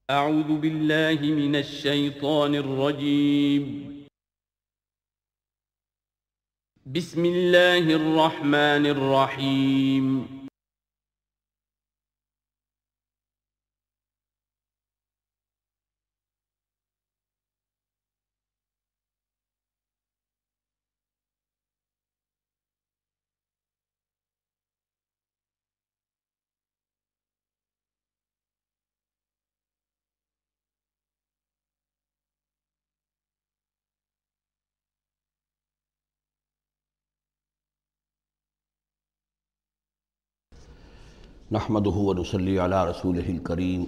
اعوذ باللہ من الشیطان الرجیم بسم اللہ الرحمن الرحیم نحمده ونصلي على رسوله الكريم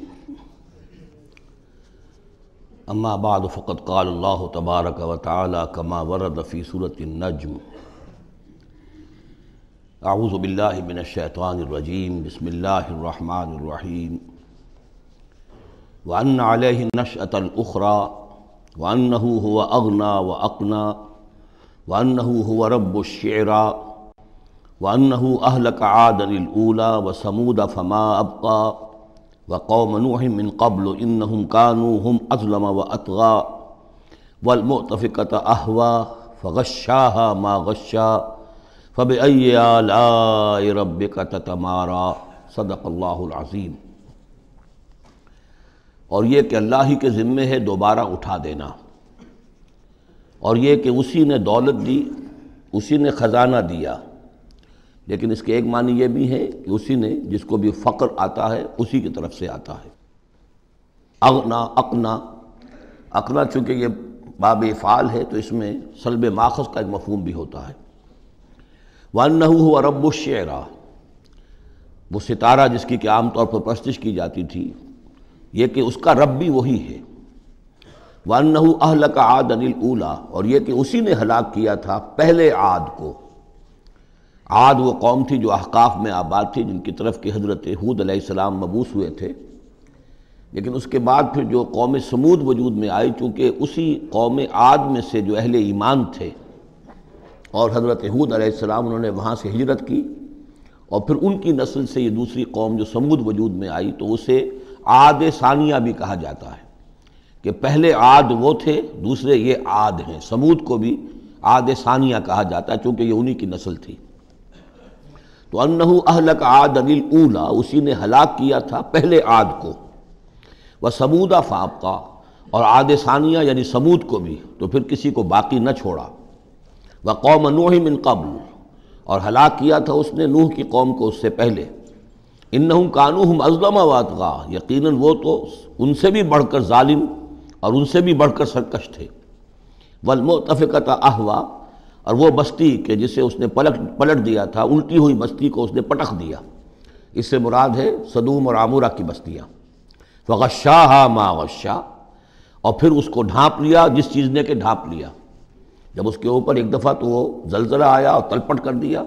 اما بعد فقد قال الله تبارك وتعالى كما ورد في سورة النجم اعوذ بالله من الشيطان الرجيم بسم الله الرحمن الرحيم وأن عليه النشأة الأخرى وأنه هو أغنى وأقنى وأنه هو رب الشعرى وأنه أهلك عادا الأولى وثمود فما أبقى وقوم نوح من قبل إنهم كانوا هم أظلم وأطغى والمؤتفكة أهوى فغشاها ما غشا فبأي آلاء ربك تتمارى صدق اللہ العظیم۔ اور یہ کہ اللہ ہی کے ذمے ہے دوبارہ اٹھا دینا، اور یہ کہ اسی نے دولت دی، اسی نے خزانہ دیا، لیکن اس کے ایک معنی یہ بھی ہے کہ اسی نے جس کو بھی فقر آتا ہے اسی کی طرف سے آتا ہے۔ اغنا اقنا، اقنا چونکہ یہ باب افعال ہے تو اس میں سلب ماخذ کا ایک مفہوم بھی ہوتا ہے۔ وَأَنَّهُ هُوَ رَبُّ الشِّعْرَىٰ، وہ ستارہ جس کی کہ عام طور پر پرستش کی جاتی تھی، یہ کہ اس کا رب بھی وہی ہے۔ وَأَنَّهُ أَهْلَكَ عَادًا الْأُولَىٰ، اور یہ کہ اسی نے ہلاک کیا تھا پہلے عاد کو۔ عاد وہ قوم تھی جو احقاف میں آباد تھی، جن کی طرف کہ حضرت ہود علیہ السلام مبعوث ہوئے تھے، لیکن اس کے بعد پھر جو قوم سمود وجود میں آئی، چونکہ اسی قوم عاد میں سے جو اہل ایمان تھے اور حضرت ہود علیہ السلام انہوں نے وہاں سے ہجرت کی، اور پھر ان کی نسل سے یہ دوسری قوم جو سمود وجود میں آئی، تو اسے عاد ثانیہ بھی کہا جاتا ہے کہ پہلے عاد وہ تھے، دوسرے یہ عاد ہیں۔ سمود کو بھی عاد ثانیہ کہا جاتا ہے چونکہ یہ انہی کی نسل تھی۔ تو انہو اہلک عادا الاولیٰ، اسی نے ہلاک کیا تھا پہلے عاد کو۔ وثمود فابقیٰ، اور عاد ثانیہ یعنی سمود کو بھی تو پھر کسی کو باقی نہ چھوڑا۔ وقوم نوح من قبل، اور ہلاک کیا تھا اس نے نوح کی قوم کو اس سے پہلے۔ انہم کانوا ہم اظلم واطغیٰ، یقیناً وہ تو ان سے بھی بڑھ کر ظالم اور ان سے بھی بڑھ کر سرکش تھے۔ والمؤتفکۃ اہویٰ، اور وہ بستی کہ جسے اس نے پلٹ دیا تھا، الٹی ہوئی بستی کو اس نے پٹخ دیا، اس سے مراد ہے سدوم اور عمورہ کی بستیاں۔ فغشاہا ما غشا، اور پھر اس کو ڈھانپ لیا جس چیز نے کہ ڈھانپ لیا۔ جب اس کے اوپر ایک دفعہ تو وہ زلزلہ آیا اور تلپٹ کر دیا،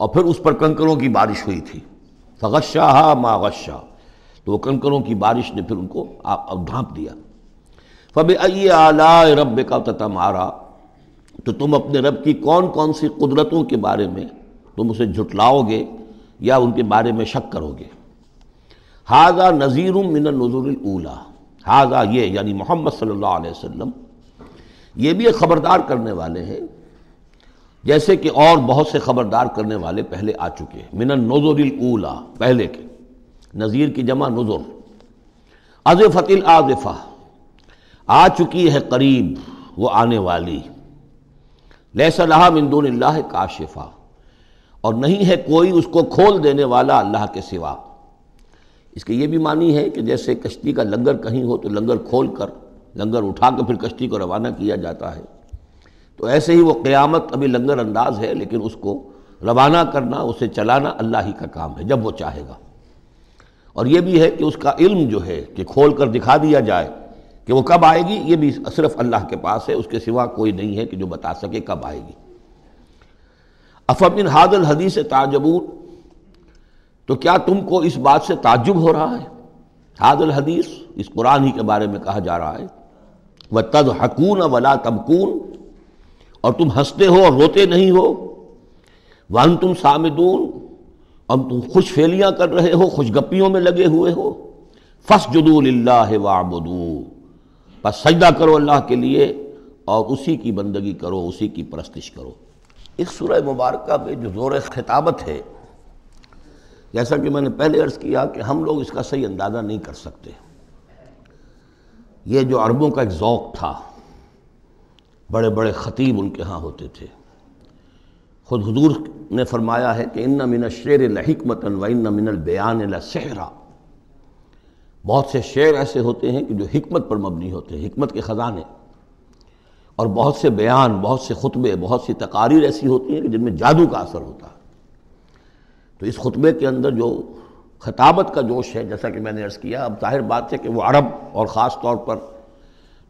اور پھر اس پر کنکروں کی بارش ہوئی تھی۔ فغشاہا ما غشا، تو وہ کنکروں کی بارش نے پھر ان کو ڈھانپ دیا۔ فبأي آلاء ربك تتمارى، تو تم اپنے رب کی کون کون سی قدرتوں کے بارے میں تم اسے جھٹلاؤ گے یا ان کے بارے میں شک کرو گے۔ ھذا نذیر من النذر الاولیٰ، ھذا یہ یعنی محمد صلی اللہ علیہ وسلم یہ بھی ایک خبردار کرنے والے ہیں، جیسے کہ اور بہت سے خبردار کرنے والے پہلے آ چکے ہیں۔ من النذر الاولیٰ، پہلے کے، نذیر کی جمع نذر۔ ازفت الازفہ، آ چکی ہے قریب وہ آنے والی۔ لیس لہا من دون اللہ کاشفہ، اور نہیں ہے کوئی اس کو کھول دینے والا اللہ کے سوا۔ اس کے یہ بھی معنی ہے کہ جیسے کشتی کا لنگر کہیں ہو تو لنگر کھول کر، لنگر اٹھا کر پھر کشتی کو روانہ کیا جاتا ہے، تو ایسے ہی وہ قیامت ابھی لنگر انداز ہے، لیکن اس کو روانہ کرنا، اسے چلانا اللہ ہی کا کام ہے جب وہ چاہے گا۔ اور یہ بھی ہے کہ اس کا علم جو ہے کہ کھول کر دکھا دیا جائے کہ وہ کب آئے گی، یہ بھی صرف اللہ کے پاس ہے، اس کے سوا کوئی نہیں ہے کہ جو بتا سکے کب آئے گی۔ افمن ھذا الحدیث تعجبون، تو کیا تم کو اس بات سے تعجب ہو رہا ہے؟ ھذا الحدیث، اس قرآن ہی کے بارے میں کہا جا رہا ہے۔ وتضحکون ولا تبکون، اور تم ہنستے ہو اور روتے نہیں ہو۔ وانتم صامدون، اور تم خوش فیلیاں کر رہے ہو، خوش گپیوں میں لگے ہوئے ہو۔ فاسجدوا للہ واعبدوا، بس سجدہ کرو اللہ کے لیے اور اسی کی بندگی کرو، اسی کی پرستش کرو۔ اس سورہ مبارکہ میں جو زور خطابت ہے، جیسا کہ میں نے پہلے عرض کیا کہ ہم لوگ اس کا صحیح اندازہ نہیں کر سکتے۔ یہ جو عربوں کا ایک ذوق تھا، بڑے بڑے خطیب ان کے ہاں ہوتے تھے۔ خود حضور نے فرمایا ہے کہ ان من الشعر لحکمۃ وان من البیان لسحرا، بہت سے شعر ایسے ہوتے ہیں کہ جو حکمت پر مبنی ہوتے ہیں، حکمت کے خزانے، اور بہت سے بیان، بہت سے خطبے، بہت سی تقاریر ایسی ہوتی ہیں کہ جن میں جادو کا اثر ہوتا ہے۔ تو اس خطبے کے اندر جو خطابت کا جوش ہے، جیسا کہ میں نے عرض کیا، اب ظاہر بات ہے کہ وہ عرب اور خاص طور پر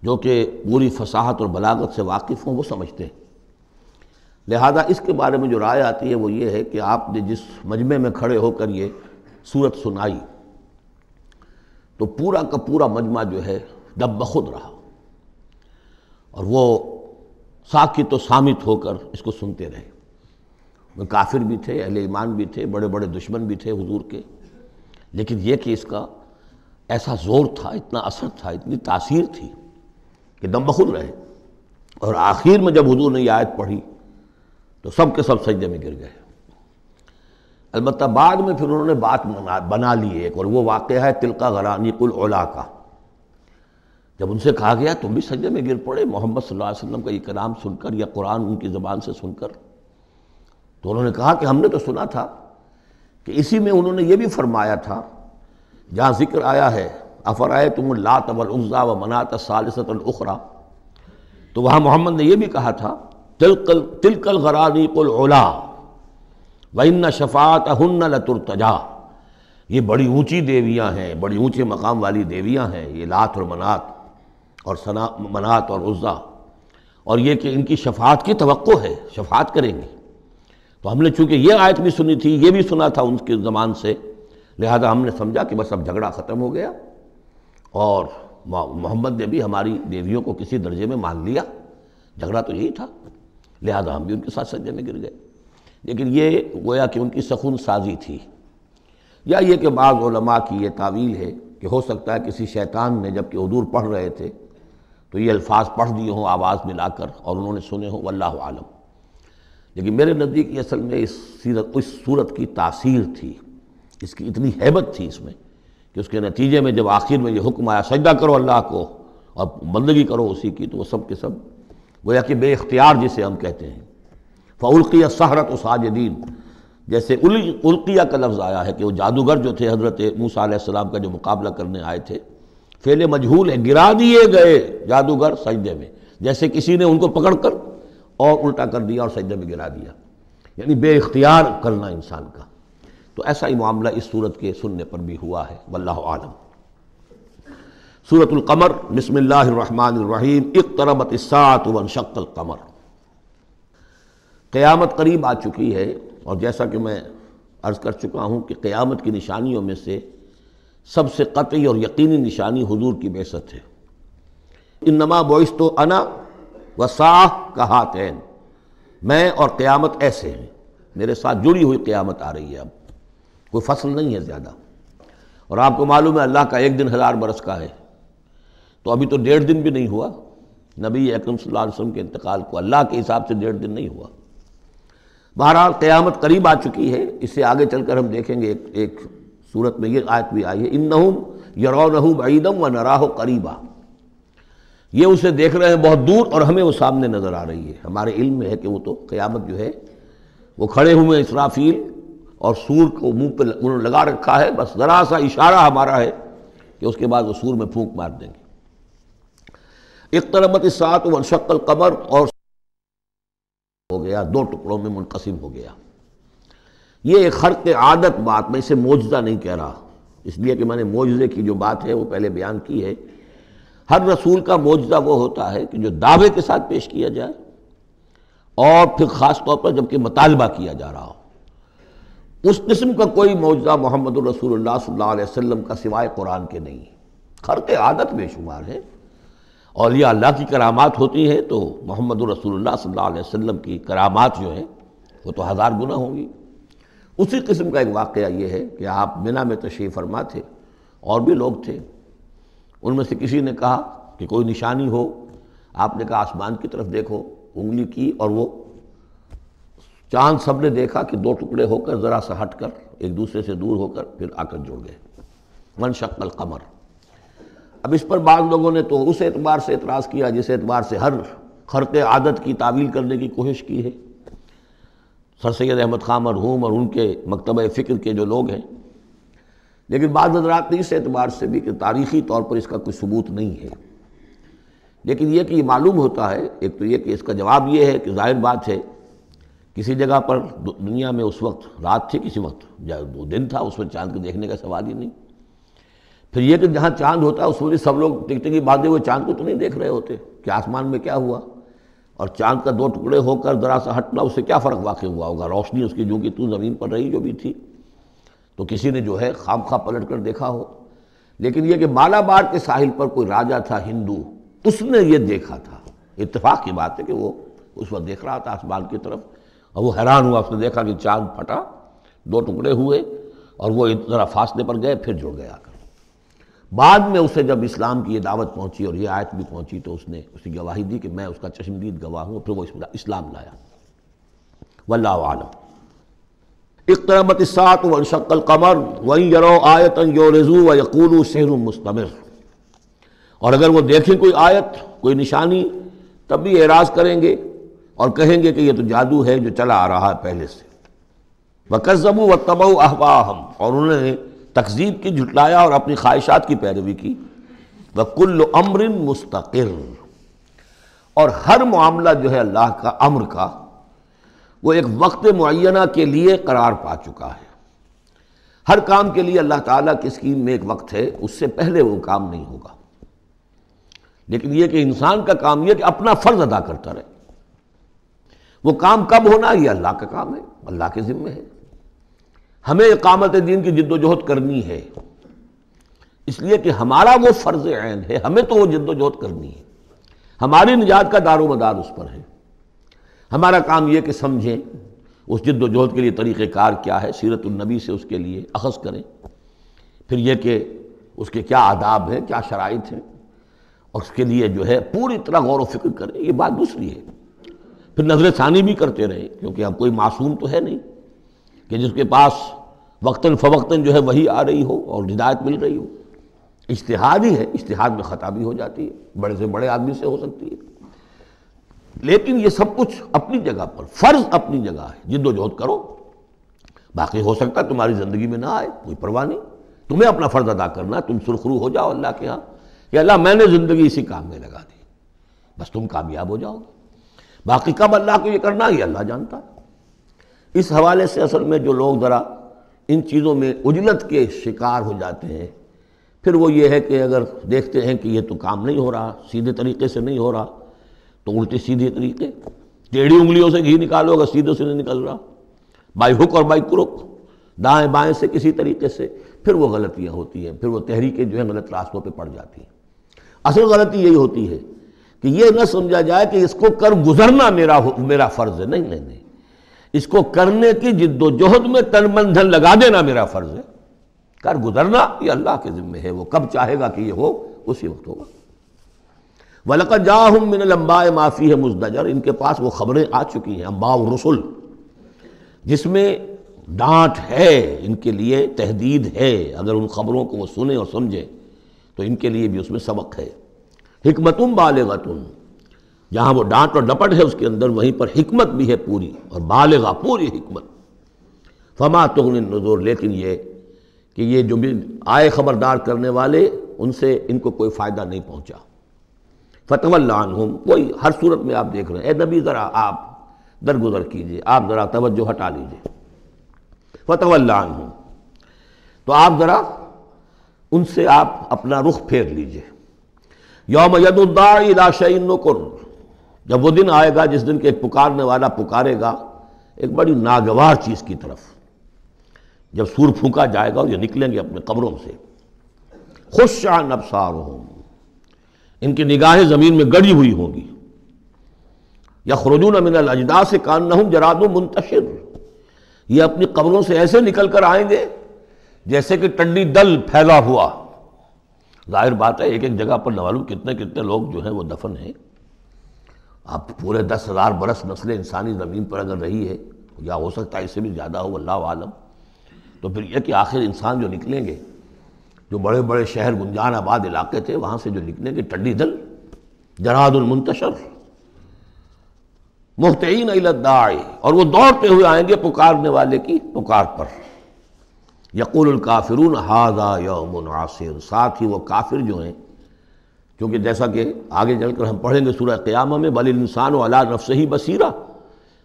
جو کہ پوری فصاحت اور بلاغت سے واقف ہوں وہ سمجھتے ہیں۔ لہذا اس کے بارے میں جو رائے آتی ہے وہ یہ ہے کہ آپ نے جس مجمع میں کھڑے ہو کر یہ سورت سنائی تو پورا کا پورا مجمع جو ہے دب بخود رہا، اور وہ ساکت و صامت ہو کر اس کو سنتے رہے۔ وہ کافر بھی تھے، اہل ایمان بھی تھے، بڑے بڑے دشمن بھی تھے حضور کے، لیکن یہ کہ اس کا ایسا زور تھا، اتنا اثر تھا، اتنی تاثیر تھی کہ دم بخود رہے۔ اور آخر میں جب حضور نے یہ آیت پڑھی تو سب کے سب سجدے میں گر گئے۔ البتہ بعد میں پھر انہوں نے بات بنا لی ایک، اور وہ واقعہ ہے تلقا غرانیق العلا کا۔ جب ان سے کہا گیا تم بھی سجدے میں گر پڑے محمد صلی اللہ علیہ وسلم کا یہ کلام سن کر یا قرآن ان کی زبان سے سن کر، تو انہوں نے کہا کہ ہم نے تو سنا تھا کہ اسی میں انہوں نے یہ بھی فرمایا تھا جہاں ذکر آیا ہے افرأیتم اللات والعزیٰ ومناۃ الثالثۃ الاخری، تو وہاں محمد نے یہ بھی کہا تھا تلک الغرانیق العلا وإن شفاعتہن لترتجی، یہ بڑی اونچی دیویاں ہیں، بڑی اونچے مقام والی دیویاں ہیں یہ لات اور منات اور عزیٰ، اور یہ کہ ان کی شفاعت کی توقع ہے، شفاعت کریں گی۔ تو ہم نے چونکہ یہ آیت بھی سنی تھی، یہ بھی سنا تھا ان کے زمان سے، لہذا ہم نے سمجھا کہ بس اب جھگڑا ختم ہو گیا، اور محمد نے بھی ہماری دیویوں کو کسی درجے میں مان لیا، جھگڑا تو یہی تھا، لہذا ہم بھی ان کے ساتھ سجدے میں گر گئے۔ لیکن یہ گویا کہ ان کی سخن سازی تھی، یا یہ کہ بعض علماء کی یہ تعویل ہے کہ ہو سکتا ہے کسی شیطان نے جب کہ حضور پڑھ رہے تھے تو یہ الفاظ پڑھ دیے ہوں آواز ملا کر اور انہوں نے سنے ہوں، واللہ عالم۔ لیکن میرے نزدیک یہ اصل میں اس صورت کی تاثیر تھی، اس کی اتنی ہیبت تھی اس میں کہ اس کے نتیجے میں جب آخر میں یہ حکم آیا سجدہ کرو اللہ کو اور بندگی کرو اسی کی، تو وہ سب کے سب گویا کہ بے اختیار جسے ہم کہتے ہیں، فَأُلْقِيَ السَّحَرَةُ سَاجِدِينَ، جیسے القیہ کا لفظ آیا ہے کہ وہ جادوگر جو تھے حضرت موسیٰ علیہ السلام کا جو مقابلہ کرنے آئے تھے، فعل مجہول ہے، گرا دیے گئے جادوگر سجدے میں، جیسے کسی نے ان کو پکڑ کر اور الٹا کر دیا اور سجدے میں گرا دیا، یعنی بے اختیار کرنا انسان کا۔ تو ایسا ہی معاملہ اس سورت کے سننے پر بھی ہوا ہے، واللہ عالم۔ سورۃ القمر، بسم اللہ الرحمن الرحیم، اقتربت الساعۃ وانشق القمر۔ قیامت قریب آ چکی ہے، اور جیسا کہ میں عرض کر چکا ہوں کہ قیامت کی نشانیوں میں سے سب سے قطعی اور یقینی نشانی حضور کی بعثت ہے۔ انما بعثت انا والساعۃ کہاتین، میں اور قیامت ایسے ہیں، میرے ساتھ جڑی ہوئی قیامت آ رہی ہے، اب کوئی فصل نہیں ہے زیادہ۔ اور آپ کو معلوم ہے اللہ کا ایک دن 1000 برس کا ہے، تو ابھی تو 1.5 دن بھی نہیں ہوا نبی اکرم صلی اللہ علیہ وسلم کے انتقال کو، اللہ کے حساب سے 1.5 دن نہیں ہوا۔ بہرحال قیامت قریب آ چکی ہے، اس سے آگے چل کر ہم دیکھیں گے ایک صورت میں یہ آیت بھی آئی ہے، انہم یرونہ بعیدا ونراہ قریبا، یہ اسے دیکھ رہے ہیں بہت دور اور ہمیں وہ سامنے نظر آ رہی ہے۔ ہمارے علم میں ہے کہ وہ تو قیامت جو ہے وہ کھڑے ہوئے اسرافیل اور سور کو منہ پہ انہوں نے لگا رکھا ہے، بس ذرا سا اشارہ ہمارا ہے کہ اس کے بعد وہ سور میں پھونک مار دیں گے۔ اقتربت الساعۃ وانشق القمر، اور ہو گیا، 2 ٹکڑوں میں منقسم ہو گیا۔ یہ ایک خرق عادت بات، میں اسے معجزہ نہیں کہہ رہا، اس لیے کہ میں نے معجزے کی جو بات ہے وہ پہلے بیان کی ہے۔ ہر رسول کا معجزہ وہ ہوتا ہے کہ جو دعوے کے ساتھ پیش کیا جائے، اور پھر خاص طور پر جب کہ مطالبہ کیا جا رہا ہو۔ اس قسم کا کوئی معجزہ محمد الرسول اللہ صلی اللہ علیہ وسلم کا سوائے قرآن کے نہیں، خرق عادت بے شمار ہے۔ اولیاء اللہ کی کرامات ہوتی ہیں تو محمد الرسول اللہ صلی اللہ علیہ وسلم کی کرامات جو ہیں وہ تو 1000 گنا ہوں گی۔ اسی قسم کا ایک واقعہ یہ ہے کہ آپ منا میں تشریف فرما تھے اور بھی لوگ تھے، ان میں سے کسی نے کہا کہ کوئی نشانی ہو، آپ نے کہا آسمان کی طرف دیکھو، انگلی کی اور وہ چاند سب نے دیکھا کہ دو ٹکڑے ہو کر ذرا سا ہٹ کر ایک دوسرے سے دور ہو کر پھر آ کر جڑ گئے، وانشق القمر۔ اب اس پر بعض لوگوں نے تو اس اعتبار سے اعتراض کیا جس اعتبار سے ہر خرق عادت کی تعویل کرنے کی کوشش کی ہے، سر سید احمد خان مرحوم اور ان کے مکتبہ فکر کے جو لوگ ہیں، لیکن بعض حضرات نے اس اعتبار سے بھی کہ تاریخی طور پر اس کا کوئی ثبوت نہیں ہے، لیکن یہ کہ یہ معلوم ہوتا ہے، ایک تو یہ کہ اس کا جواب یہ ہے کہ ظاہر بات ہے کسی جگہ پر دنیا میں اس وقت رات تھی، کسی وقت وہ دن تھا، اس میں چاند کے دیکھنے کا سوال ہی نہیں۔ پھر یہ کہ جہاں چاند ہوتا ہے اس میں سب لوگ ٹکٹکی باندھے ہوئے چاند کو تو نہیں دیکھ رہے ہوتے کہ آسمان میں کیا ہوا، اور چاند کا دو ٹکڑے ہو کر ذرا سا ہٹنا اس سے کیا فرق واقع ہوا ہوگا، روشنی اس کی جو کہ تو زمین پر رہی جو بھی تھی، تو کسی نے جو ہے خام خواہ پلٹ کر دیکھا ہو۔ لیکن یہ کہ مالابار کے ساحل پر کوئی راجا تھا ہندو، اس نے یہ دیکھا تھا، اتفاق کی بات ہے کہ وہ اس وقت دیکھ رہا تھا آسمان کی طرف، اور وہ حیران ہوا، اس نے دیکھا کہ چاند پھٹا، دو ٹکڑے ہوئے اور وہ ذرا فاصلے پر گئے، پھر جڑ گئے آ کر۔ بعد میں اسے جب اسلام کی یہ دعوت پہنچی اور یہ آیت بھی پہنچی تو اس نے اس کی گواہی دی کہ میں اس کا چشمدید گواہ ہوں، پھر وہ اسلام لایا۔ واللہ اعلم۔ اقتربت الساعة وانشق القمر وإن يروا آية يعرضوا ويقولوا سحر مستمر، اور اگر وہ دیکھیں کوئی آیت، کوئی نشانی، تب بھی اعراض کریں گے اور کہیں گے کہ یہ تو جادو ہے جو چلا آ رہا ہے پہلے سے۔ وَكَذَّبُوا وَاتَّبَعُوا أَهْوَاءَهُمْ، اور انہوں نے تکذیب کی، جھٹلایا اور اپنی خواہشات کی پیروی کی۔ وَكُلُّ أَمْرٍ مُسْتَقِرٌ، اور ہر معاملہ جو ہے اللہ کا امر کا وہ ایک وقت معینہ کے لیے قرار پا چکا ہے۔ ہر کام کے لیے اللہ تعالیٰ کی اسکیم میں ایک وقت ہے، اس سے پہلے وہ کام نہیں ہوگا۔ لیکن یہ کہ انسان کا کام یہ کہ اپنا فرض ادا کرتا رہے، وہ کام کب ہونا یہ اللہ کا کام ہے، اللہ کے ذمہ ہے۔ ہمیں اقامت دین کی جد و جہد کرنی ہے، اس لیے کہ ہمارا وہ فرض عین ہے، ہمیں تو وہ جد و جہد کرنی ہے، ہماری نجات کا دار و مدار اس پر ہے۔ ہمارا کام یہ کہ سمجھیں اس جد و جہد کے لیے طریقہ کار کیا ہے، سیرت النبی سے اس کے لیے اخذ کریں، پھر یہ کہ اس کے کیا آداب ہیں، کیا شرائط ہیں، اور اس کے لیے جو ہے پوری طرح غور و فکر کریں، یہ بات دوسری ہے۔ پھر نظر ثانی بھی کرتے رہیں، کیونکہ اب کوئی معصوم تو ہے نہیں کہ جس کے پاس وقتاً فوقتاً جو ہے وہی آ رہی ہو اور ہدایت مل رہی ہو۔ اجتہاد ہی ہے، اجتہاد میں خطا بھی ہو جاتی ہے، بڑے سے بڑے آدمی سے ہو سکتی ہے، لیکن یہ سب کچھ اپنی جگہ پر، فرض اپنی جگہ ہے، جد و جہد کرو۔ باقی ہو سکتا ہے تمہاری زندگی میں نہ آئے، کوئی پرواہ نہیں، تمہیں اپنا فرض ادا کرنا، تم سرخرو ہو جاؤ اللہ کے ہاں کہ اللہ میں نے زندگی اسی کام میں لگا دی، بس تم کامیاب ہو جاؤ گے۔ باقی کب اللہ کو یہ کرنا یہ اللہ جانتا ہے۔ اس حوالے سے اصل میں جو لوگ ذرا ان چیزوں میں عجلت کے شکار ہو جاتے ہیں، پھر وہ یہ ہے کہ اگر دیکھتے ہیں کہ یہ تو کام نہیں ہو رہا، سیدھے طریقے سے نہیں ہو رہا، تو الٹے سیدھے طریقے، ٹیڑھی انگلیوں سے گھی نکالو اگر سیدھے سے نہیں نکل رہا، بائی ہک اور بائی کرک، دائیں بائیں سے کسی طریقے سے، پھر وہ غلطیاں ہوتی ہیں، پھر وہ تحریکیں جو ہیں غلط راستوں پہ پڑ جاتی ہیں۔ اصل غلطی یہی ہوتی ہے کہ یہ نہ سمجھا جائے کہ اس کو کر گزرنا میرا فرض ہے، نہیں نہیں نہیں، اس کو کرنے کی جد و جہد میں تن من دھن لگا دینا میرا فرض ہے، کر گزرنا یہ اللہ کے ذمہ ہے، وہ کب چاہے گا کہ یہ ہو اسی وقت ہوگا۔ وَلَقَدْ جَاءَهُم مِّنَ الْأَنبَاءِ مَا فِيهِ مُزْدَجَرٌ، ان کے پاس وہ خبریں آ چکی ہیں، انباء الرسل، جس میں ڈانٹ ہے، ان کے لیے تہدید ہے، اگر ان خبروں کو وہ سنیں اور سمجھیں تو ان کے لیے بھی اس میں سبق ہے۔ حکمتٌ بالغۃ، جہاں وہ ڈانٹ اور ڈپٹ ہے اس کے اندر، وہیں پر حکمت بھی ہے پوری، اور بالغہ پوری حکمت۔ فما تغنی النذر، لیکن یہ کہ یہ جو بھی آئے خبردار کرنے والے، ان سے ان کو کوئی فائدہ نہیں پہنچا۔ فتول عنہم، کوئی ہر صورت میں آپ دیکھ رہے ہیں، اے نبی ذرا آپ درگزر کیجئے، آپ ذرا توجہ ہٹا لیجئے۔ فتول عنہم، تو آپ ذرا ان سے آپ اپنا رخ پھیر لیجئے۔ یوم یدعو الداعی الی شیء نکر، جب وہ دن آئے گا جس دن کہ ایک پکارنے والا پکارے گا ایک بڑی ناگوار چیز کی طرف، جب سور پھونکا جائے گا اور یہ نکلیں گے اپنے قبروں سے۔ خش عن ابصارہم، ان کی نگاہیں زمین میں گڑی ہوئی ہوں گی۔ یخرجون من الاجداث کانہم جراد منتشر، یہ اپنی قبروں سے ایسے نکل کر آئیں گے جیسے کہ ٹڈی دل پھیلا ہوا، ظاہر بات ہے ایک ایک جگہ پر نہ معلوم کتنے کتنے لوگ جو ہیں وہ دفن ہیں. اب پورے 10,000 برس نسل انسانی زمین پر اگر رہی ہے یا ہو سکتا ہے اس سے بھی زیادہ ہو، اللہ عالم، تو پھر یہ کہ آخر انسان جو نکلیں گے، جو بڑے بڑے شہر گنجان آباد علاقے تھے وہاں سے جو نکلیں گے ٹڈی دل، جراد المنتشر، مہطعین الی الداعی، اور وہ دوڑتے ہوئے آئیں گے پکارنے والے کی پکار پر. یقول الکافرون ھذا یوم عسیر، ساتھ ہی وہ کافر جو ہیں، کیونکہ جیسا کہ آگے چل کر ہم پڑھیں گے سورہ قیامہ میں، بل الانسان علی نفسہ بصیرہ،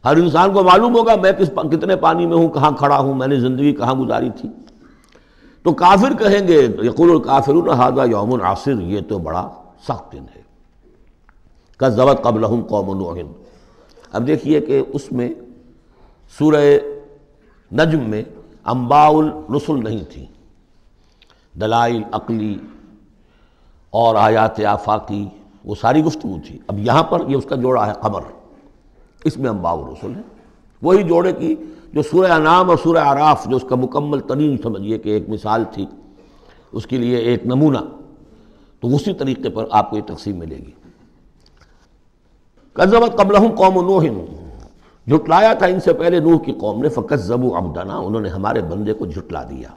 ہر انسان کو معلوم ہوگا میں کتنے پانی میں ہوں، کہاں کھڑا ہوں، میں نے زندگی کہاں گزاری تھی. تو کافر کہیں گے یقول الکافرون ھذا یوم عسیر، یہ تو بڑا سخت دن ہے. کذبت قبلہم قوم نوح، اب دیکھیے کہ اس میں سورہ نجم میں انباء الرسل نہیں تھی، دلائل عقلی اور آیات آفاقی وہ ساری گفتگو تھی. اب یہاں پر یہ اس کا جوڑا ہے قمر، اس میں انباء الرسل ہے، وہی جوڑے کی جو سورہ انعام اور سورہ اعراف جو اس کا مکمل ترین سمجھیے کہ ایک مثال تھی، اس کے لیے ایک نمونہ، تو اسی طریقے پر آپ کو یہ تقسیم ملے گی. کذبت قبلہم قوم نوح، جھٹلایا تھا ان سے پہلے نوح کی قوم نے، فکذبوا عبدنا، انہوں نے ہمارے بندے کو جھٹلا دیا.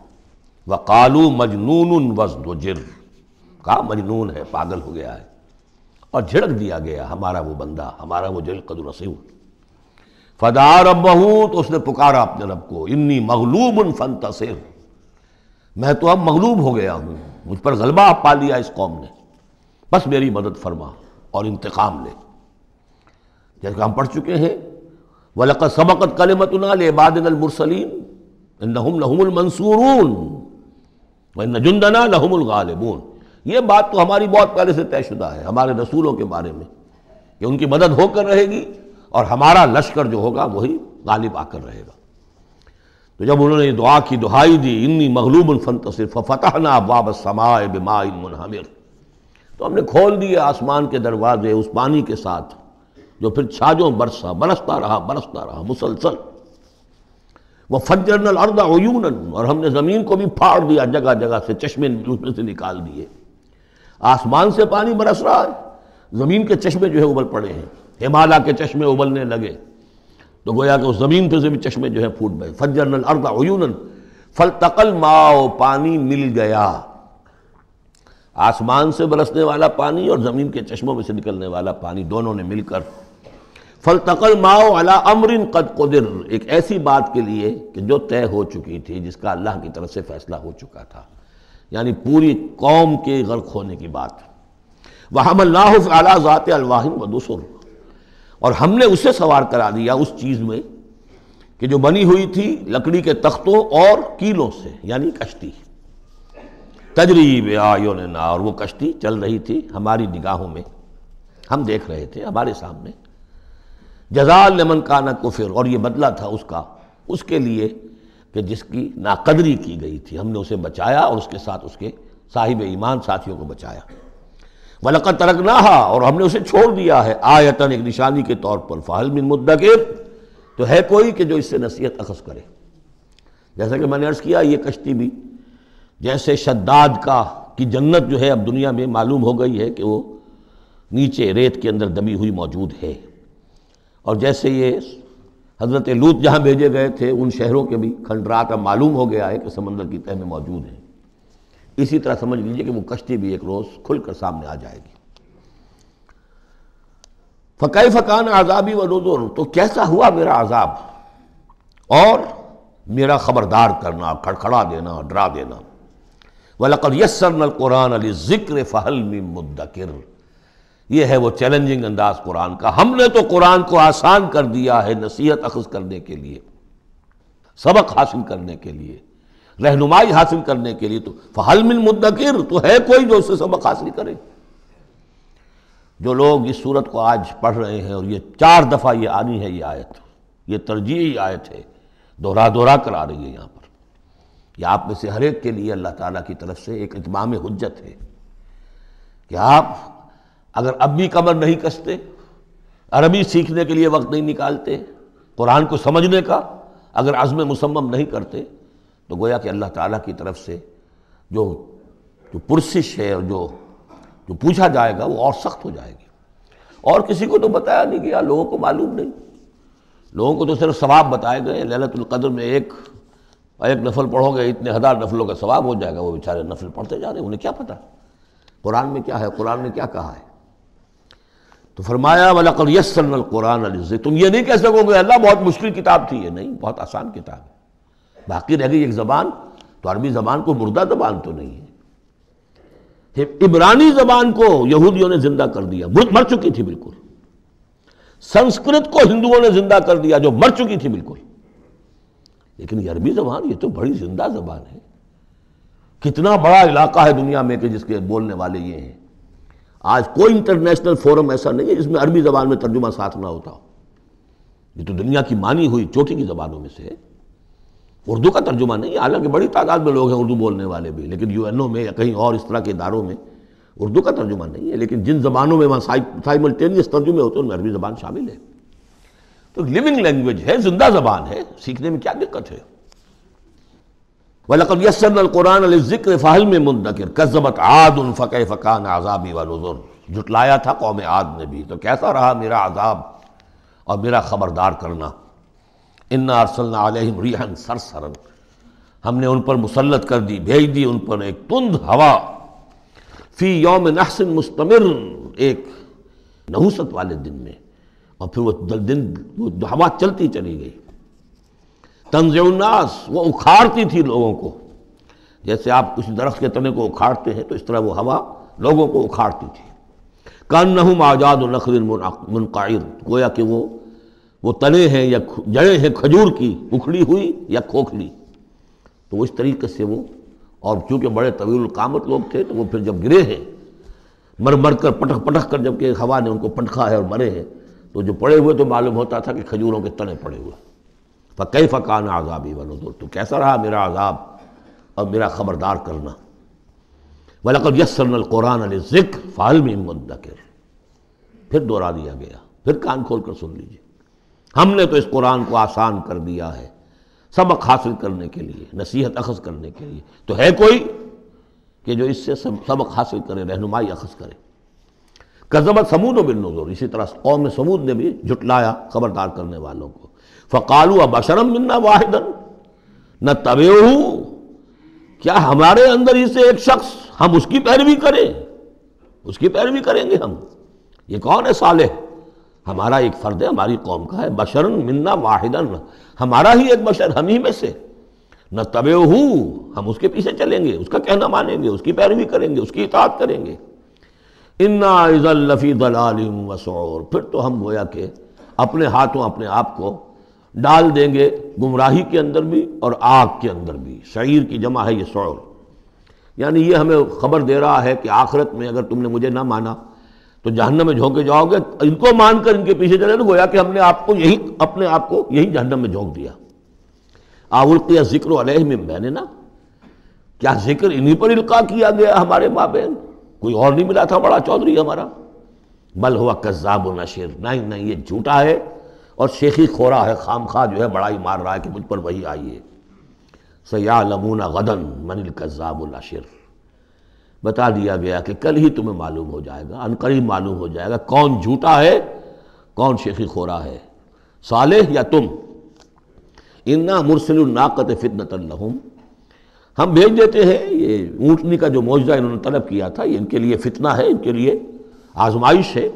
وقالوا مجنون وازدجر، کہا مجنون ہے، پاگل ہو گیا ہے، اور جھڑک دیا گیا ہمارا وہ بندہ، ہمارا وہ جل قدر رسول. فدعا ربہ، تو اس نے پکارا اپنے رب کو، انی مغلوب فانتصر، میں تو اب مغلوب ہو گیا ہوں، مجھ پر غلبہ پا لیا اس قوم نے، بس میری مدد فرما اور انتقام لے. جیسے کہ ہم پڑھ چکے ہیں وَلَقَدْ سَبَقَتْ كَلِمَتُنَا لِعِبَادِنَا الْمُرْسَلِينَ إِنَّهُمْ لَهُمُ الْمَنْصُورُونَ وَإِنَّ جُنْدَنَا لَهُمُ الْغَالِبُونَ. یہ بات تو ہماری بہت پہلے سے طے شدہ ہے ہمارے رسولوں کے بارے میں کہ ان کی مدد ہو کر رہے گی اور ہمارا لشکر جو ہوگا وہی غالب آ کر رہے گا. تو جب انہوں نے یہ دعا کی، دہائی دی، انی مغلوب فانتصر ففتحنا ابواب السماء بماء منہمر، تو ہم نے کھول دیے آسمان کے دروازے اس پانی کے ساتھ جو پھر چھاجوں برستا رہا مسلسل. وفجرنا الارض عیونا، اور ہم نے زمین کو بھی پھاڑ دیا جگہ جگہ سے، چشمے اس میں سے نکال دیے. آسمان سے پانی برس رہا ہے، زمین کے چشمے جو ہے ابل پڑے ہیں، ہمالیہ کے چشمے ابلنے لگے، تو گویا کہ اس زمین پہ سے بھی چشمے جو ہیں پھوٹ گئے. فجرنا الارض عیونا فالتقى الماء، پانی مل گیا، آسمان سے برسنے والا پانی اور زمین کے چشموں میں سے نکلنے والا پانی دونوں نے مل کر فالتقى الماء على امر قد قدر، ایک ایسی بات کے لیے کہ جو طے ہو چکی تھی، جس کا اللہ کی طرف سے فیصلہ ہو چکا تھا، یعنی پوری قوم کے غرق ہونے کی بات. وحملناه على ذات الواح ودسر، اور ہم نے اسے سوار کرا دیا اس چیز میں کہ جو بنی ہوئی تھی لکڑی کے تختوں اور کیلوں سے، یعنی کشتی. تجری بأعیننا، اور وہ کشتی چل رہی تھی ہماری نگاہوں میں، ہم دیکھ رہے تھے ہمارے سامنے. جزاء لمن کان کفر، اور یہ بدلہ تھا اس کا، اس کے لیے کہ جس کی ناقدری کی گئی تھی، ہم نے اسے بچایا اور اس کے ساتھ اس کے صاحب ایمان ساتھیوں کو بچایا. وَلَقَدْ تَرَكْنَاهَا، اور ہم نے اسے چھوڑ دیا ہے، آیتاً، ایک نشانی کے طور پر، فَهَلْ مِن مُدَّكِرٍ، تو ہے کوئی کہ جو اس سے نصیحت اخذ کرے. جیسا کہ میں نے عرض کیا، یہ کشتی بھی جیسے شداد کی جنت جو ہے اب دنیا میں معلوم ہو گئی ہے کہ وہ نیچے ریت کے اندر دبی ہوئی موجود ہے، اور جیسے یہ حضرت لوط جہاں بھیجے گئے تھے ان شہروں کے بھی کھنڈرات اب معلوم ہو گیا ہے کہ سمندر کی تہہ میں موجود ہیں، اسی طرح سمجھ لیجئے کہ وہ کشتی بھی ایک روز کھل کر سامنے آ جائے گی. فَكَيْفَ كَانَ عَذَابِي وَنُذُرِ، تو کیسا ہوا میرا عذاب اور میرا خبردار کرنا، کھڑکھڑا دینا، ڈرا دینا. وَلَقَدْ يَسَّرْنَا الْقُرْآنَ لِلذِّكْرِ فَهَلْ مِن مُدَّكِرٍ، یہ ہے وہ چیلنجنگ انداز قرآن کا. ہم نے تو قرآن کو آسان کر دیا ہے نصیحت اخذ کرنے کے لیے، سبق حاصل کرنے کے لیے، رہنمائی حاصل کرنے کے لیے. تو فَهَلْ مِن مُدَّكِرٍ، تو ہے کوئی جو اس سے سبق حاصل کرے. جو لوگ اس صورت کو آج پڑھ رہے ہیں، اور یہ 4 دفعہ یہ آنی ہے، یہ آیت، یہ ترجیحی آیت ہے، دوہرا کر آ رہی ہے یہاں پر. یہ آپ میں سے ہر ایک کے لیے اللہ تعالیٰ کی طرف سے ایک اتمام حجت ہے کہ آپ اگر اب بھی کمر نہیں کستے، عربی سیکھنے کے لیے وقت نہیں نکالتے، قرآن کو سمجھنے کا اگر عزم مصمم نہیں کرتے، تو گویا کہ اللہ تعالیٰ کی طرف سے جو جو پرسش ہے اور جو پوچھا جائے گا وہ اور سخت ہو جائے گی. اور کسی کو تو بتایا نہیں گیا، لوگوں کو معلوم نہیں. لوگوں کو تو صرف ثواب بتائے گئے، ليلۃ القدر میں ایک نفل پڑھو گے اتنے ہزار نفلوں کا ثواب ہو جائے گا. وہ بیچارے نفل پڑھتے جا رہے ہیں، انہیں کیا پتہ قرآن میں کیا ہے، قرآن نے کیا کہا ہے. تو فرمایا وَلَقَدْ يَسَّرْنَا الْقُرْآنَ لِلذِّكْرِ. تم یہ نہیں کہہ سکو گے اللہ بہت مشکل کتاب تھی. یہ نہیں، بہت آسان کتاب ہے. باقی رہ گئی ایک زبان، تو عربی زبان کو مردہ زبان تو نہیں ہے. عبرانی زبان کو یہودیوں نے زندہ کر دیا، مر چکی تھی بالکل. سنسکرت کو ہندوؤں نے زندہ کر دیا جو مر چکی تھی بالکل. لیکن یہ عربی زبان یہ تو بڑی زندہ زبان ہے. کتنا بڑا علاقہ ہے دنیا میں کہ جس کے بولنے والے یہ ہیں. آج کوئی انٹرنیشنل فورم ایسا نہیں ہے جس میں عربی زبان میں ترجمہ ساتھ نہ ہوتا ہو. یہ تو دنیا کی مانی ہوئی چوٹی کی زبانوں میں سے ہے. اردو کا ترجمہ نہیں ہے، حالانکہ بڑی تعداد میں لوگ ہیں اردو بولنے والے بھی، لیکن UN میں یا کہیں اور اس طرح کے اداروں میں اردو کا ترجمہ نہیں ہے. لیکن جن زبانوں میں وہاں سائملٹینیس ترجمے ہوتے ہیں ان میں عربی زبان شامل ہے. تو لیونگ لینگویج ہے، زندہ زبان ہے، سیکھنے میں کیا دقت ہے. وَلَقَدْ يَسَّرْنَا الْقُرْآنَ لِلذِّكْرِ فَهَلْ مِن مُدَّكِرٍ كَذَّبَتْ عَادٌ فَكَيْفَ كَانَ عَذَابِي وَنُذُرِ. جھٹلایا تھا قوم عاد نے بھی، تو کیسا رہا میرا عذاب اور میرا خبردار کرنا. اِنَّا أَرْسَلْنَا عَلَيْهِمْ رِيحًا صَرْصَرًا. ہم نے ان پر مسلط کر دی، بھیج دی ان پر ایک تند ہوا. فی یوم نحس مستمر، ایک نحوست والے دن میں. اور پھر وہ ہوا چلتی چلی گئی. تنزع الناس، وہ اکھاڑتی تھی لوگوں کو. جیسے آپ کسی درخت کے تنے کو اکھاڑتے ہیں تو اس طرح وہ ہوا لوگوں کو اکھاڑتی تھی. کأنہم اعجاز نخل منقعر، گویا کہ وہ تنے ہیں یا جڑیں ہیں کھجور کی، اکھڑی ہوئی یا کھوکھلی. تو اس طریقے سے وہ، اور چونکہ بڑے طویل القامت لوگ تھے تو وہ پھر جب گرے ہیں مر کر پٹک کر، جب کہ ہوا نے ان کو پٹکا ہے اور مرے ہیں، تو جو پڑے ہوئے تو معلوم ہوتا تھا کہ کھجوروں کے تنے پڑے ہوئے. فَكَيْفَ كَانَ عَذَابِي وَنُذُرِ. تو کیسا رہا میرا عذاب اور میرا خبردار کرنا. وَلَقَدْ يَسَّرْنَا الْقُرْآنَ لِلذِّكْرِ فَهَلْ مِن مُدَّكِرٍ. پھر دوہرا دیا گیا، پھر کان کھول کر سن لیجیے. ہم نے تو اس قرآن کو آسان کر دیا ہے سبق حاصل کرنے کے لیے، نصیحت اخذ کرنے کے لیے. تو ہے کوئی کہ جو اس سے سبق حاصل کرے، رہنمائی اخذ کرے. کذبت ثمود بالنذر. اسی طرح قوم ثمود نے بھی جھٹلایا خبردار کرنے والوں کو. فقالوا ابشرا منا واحدا نتبعہ. کیا ہمارے اندر ہی سے ایک شخص، ہم اس کی پیروی کریں، اس کی پیروی کریں گے ہم. یہ کون ہے؟ صالح، ہمارا ایک فرد ہے، ہماری قوم کا ہے. بشرا منا واحدا، ہمارا ہی ایک بشر، ہم ہی میں سے. نتبعہ، ہم اس کے پیچھے چلیں گے، اس کا کہنا مانیں گے، اس کی پیروی کریں گے، اس کی اطاعت کریں گے. انا اذا لفی ضلال وسعور. پھر تو ہم گویا کہ اپنے ہاتھوں اپنے آپ کو ڈال دیں گے گمراہی کے اندر بھی اور آگ کے اندر بھی. شعیر کی جمع ہے یہ سعور. یعنی یہ ہمیں خبر دے رہا ہے کہ آخرت میں اگر تم نے مجھے نہ مانا تو جہنم میں جھونکے جاؤ گے. ان کو مان کر ان کے پیچھے چلے تو گویا کہ ہم نے اپنے آپ کو یہی جہنم میں جھونک دیا. اَلْقِیَ الذِّکْرُ عَلَیْہِم مِن بَینِنَا. کیا ذکر انہی پر القاء کیا گیا ہمارے مابین؟ کوئی اور نہیں ملا تھا بڑا چودھری ہمارا؟ بل ہوا کذاب نشر. نہیں، یہ جھوٹا ہے اور شیخی خورا ہے، خام خواہ جو ہے بڑائی مار رہا ہے کہ مجھ پر وہی آئی ہے. سَیَعْلَمُونَ غَدًا مَنِ الْکَذَّابُ الْأَشِرُ. بتا دیا گیا کہ کل ہی تمہیں معلوم ہو جائے گا، عنقریب معلوم ہو جائے گا کون جھوٹا ہے، کون شیخی خورا ہے، صالح یا تم. اِنَّا مُرْسِلُ النَّاقَةِ فِتْنَةً لَهُمْ. ہم بھیج دیتے ہیں. یہ اونٹنی کا جو معجزہ انہوں نے طلب کیا تھا، یہ ان کے لیے فتنہ ہے، ان کے لیے آزمائش ہے.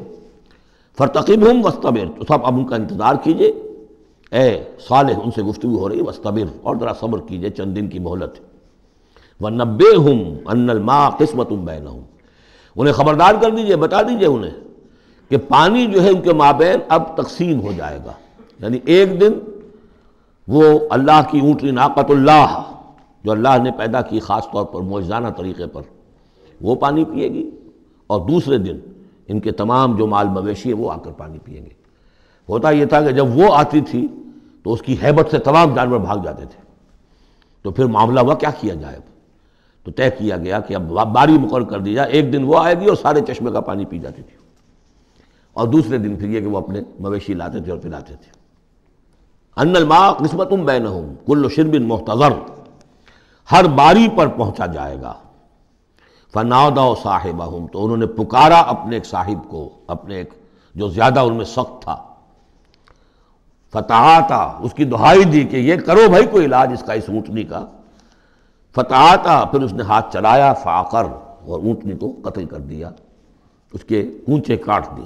فَارْتَقِبْهُمْ وَاسْتَبِرْ. تو اب ان کا انتظار کیجئے. اے صالح، ان سے گفتگو ہو رہی ہے، وَاسْتَبِرْ، اور ذرا صبر کیجئے، چند دن کی مہلت. وَنَبِّئْهُمْ أَنَّ الْمَاءَ قِسْمَةٌ بَيْنَهُمْ. انہیں خبردار کر دیجئے، بتا دیجئے انہیں کہ پانی جو ہے ان کے مابین اب تقسیم ہو جائے گا. یعنی ایک دن وہ اللہ کی اونٹنی ناقۃ اللہ جو اللہ نے پیدا کی خاص طور پر معجزانہ طریقے پر، وہ پانی پیے گی، اور دوسرے دن ان کے تمام جو مال مویشی ہے وہ آ کر پانی پئیں گے. ہوتا یہ تھا کہ جب وہ آتی تھی تو اس کی ہیبت سے تمام جانور بھاگ جاتے تھے. تو پھر معاملہ ہوا کیا کیا جائے. تو طے کیا گیا کہ اب باری مقرر کر دی جائے، ایک دن وہ آئے گی اور سارے چشمے کا پانی پی جاتی تھی، اور دوسرے دن پھر یہ کہ وہ اپنے مویشی لاتے تھے اور پلاتے تھے. ان الماء قسمۃ بینہم کل شرب محتضر. ہر باری پر پہنچا جائے گا. فنادوا صاحبہم، تو انہوں نے پکارا اپنے ایک صاحب کو، اپنے ایک جو زیادہ ان میں سخت تھا، فتعاطا، اس کی دہائی دی کہ یہ کرو بھائی کوئی علاج اس کا، اس اونٹنی کا۔ فتعاطا، پھر اس نے ہاتھ چلایا، فعقر، اور اونٹنی کو قتل کر دیا، اس کے کونچے کاٹ دی۔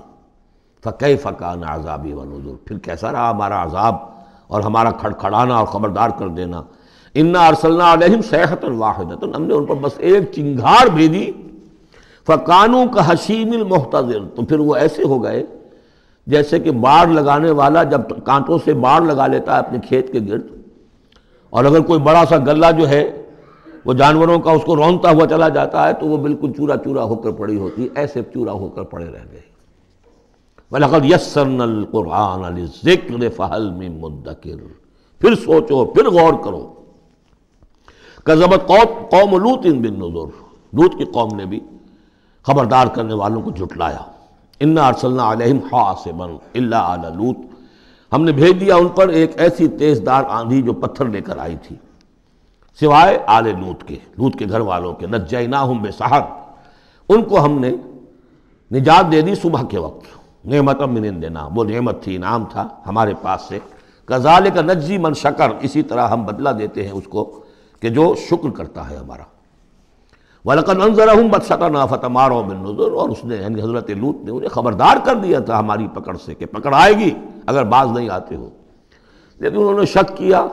فکیف کان عذابی ونذر، پھر کیسا رہا ہمارا عذاب اور ہمارا کھڑکھڑانا اور خبردار کر دینا۔ انا ارسلنا علیہم صیحۃ واحدۃ، ہم نے ان پر بس ایک چنگھاڑ بھیجی، فکانوا کحشیم المحتضر، تو پھر وہ ایسے ہو گئے جیسے کہ باڑ لگانے والا جب کانٹوں سے باڑ لگا لیتا ہے اپنے کھیت کے گرد، اور اگر کوئی بڑا سا غلہ جو ہے وہ جانوروں کا اس کو رونتا ہوا چلا جاتا ہے تو وہ بالکل چورا چورا ہو کر پڑی ہوتی، ایسے چورا ہو کر پڑے رہ گئے۔ وَلَقَدْ يَسَّرْنَا الْقُرْآنَ لِلذِّكْرِ فَهَلْ مِن مُدَّكِرٍ، پھر سوچو، پھر غور کرو۔ کذبت قوم لوط بالنذر، لوط کی قوم نے بھی خبردار کرنے والوں کو جھٹلایا۔ انا ارسلنا علیہم حاصبا الا آل لوط، ہم نے بھیج دیا ان پر ایک ایسی تیز دار آندھی جو پتھر لے کر آئی تھی، سوائے آل لوط کے، لوط کے گھر والوں کے۔ نجیناہم بسحر، ان کو ہم نے نجات دے دی صبح کے وقت، نعمت من عندنا، وہ نعمت تھی، انعام تھا ہمارے پاس سے۔ کذالک نجزی من شکر، اسی طرح ہم بدلہ دیتے ہیں اس کو کہ جو شکر کرتا ہے ہمارا۔ وَلَقَدْ أَنذَرَهُمْ بَطْشَتَنَا فَتَمَارَوْا بِالنُّذُرِ، اور اس نے یعنی حضرت لوط نے انہیں خبردار کر دیا تھا ہماری پکڑ سے کہ پکڑ آئے گی اگر باز نہیں آتے ہو، لیکن انہوں نے شک کیا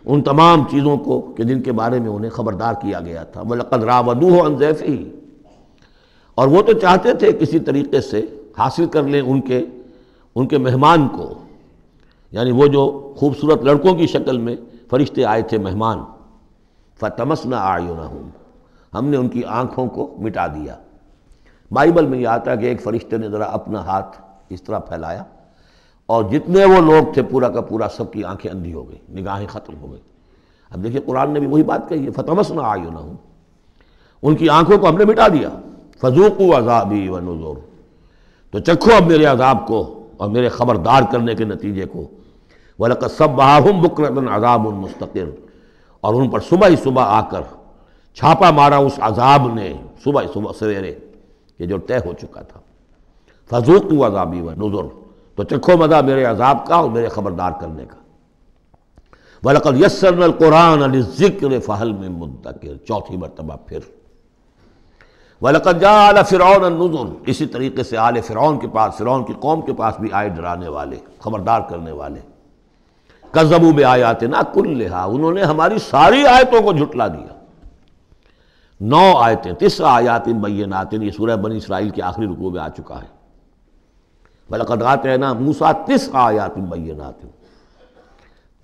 ان تمام چیزوں کو کہ جن کے بارے میں انہیں خبردار کیا گیا تھا۔ وَلَقَدْ رَاوَدُوهُ عَنْ ضَيْفِهِ، اور وہ تو چاہتے تھے کسی طریقے سے حاصل کر لیں ان کے مہمان کو، یعنی وہ جو خوبصورت لڑکوں کی شکل میں فرشتے آئے تھے مہمان۔ فَطَمَسْنَا أَعْيُنَهُمْ، ہم نے ان کی آنکھوں کو مٹا دیا۔ بائبل میں یہ آتا ہے کہ ایک فرشتے نے ذرا اپنا ہاتھ اس طرح پھیلایا اور جتنے وہ لوگ تھے پورا کا پورا سب کی آنکھیں اندھی ہو گئی، نگاہیں ختم ہو گئی۔ اب دیکھیے قرآن نے بھی وہی بات کہی ہے، فَطَمَسْنَا أَعْيُنَهُمْ، ان کی آنکھوں کو ہم نے مٹا دیا۔ فَذُوقُوا عَذَابِي وَنُذُرِ، تو چکھو اب میرے عذاب کو اور میرے خبردار کرنے کے نتیجے کو۔ وَلَقَدْ صَبَّحَهُمْ بُكْرَةً عَذَابٌ مُسْتَقِرٌ، اور ان پر صبح ہی صبح آ کر چھاپا مارا اس عذاب نے، صبح صبح سویرے، کہ جو طے ہو چکا تھا۔ فَذُوقُوا عَذَابِي وَنُذُرِ، تو چکھو مزہ میرے عذاب کا اور میرے خبردار کرنے کا۔ وَلَقَدْ يَسَّرْنَا الْقُرْآنَ لِلذِّكْرِ فَهَلْ مِن مُدَّكِرٍ، چوتھی مرتبہ پھر۔ وَلَقَدْ جَاءَ آلَ فِرْعَوْنَ النُّذُرُ، اسی طریقے سے آل فرعون کے پاس، فرعون کی قوم کے پاس بھی آئے ڈرانے والے، خبردار کرنے والے۔ کذبوا بآیاتنا کلھا، انہوں نے ہماری ساری آیتوں کو جھٹلا دیا۔ 9 آیتیں، 9 آیات بینات، یہ سورہ بنی اسرائیل کے آخری رکوع میں آ چکا ہے۔ وَلَقَدْ آتَيْنَا مُوسَىٰ 9 آیات بینات،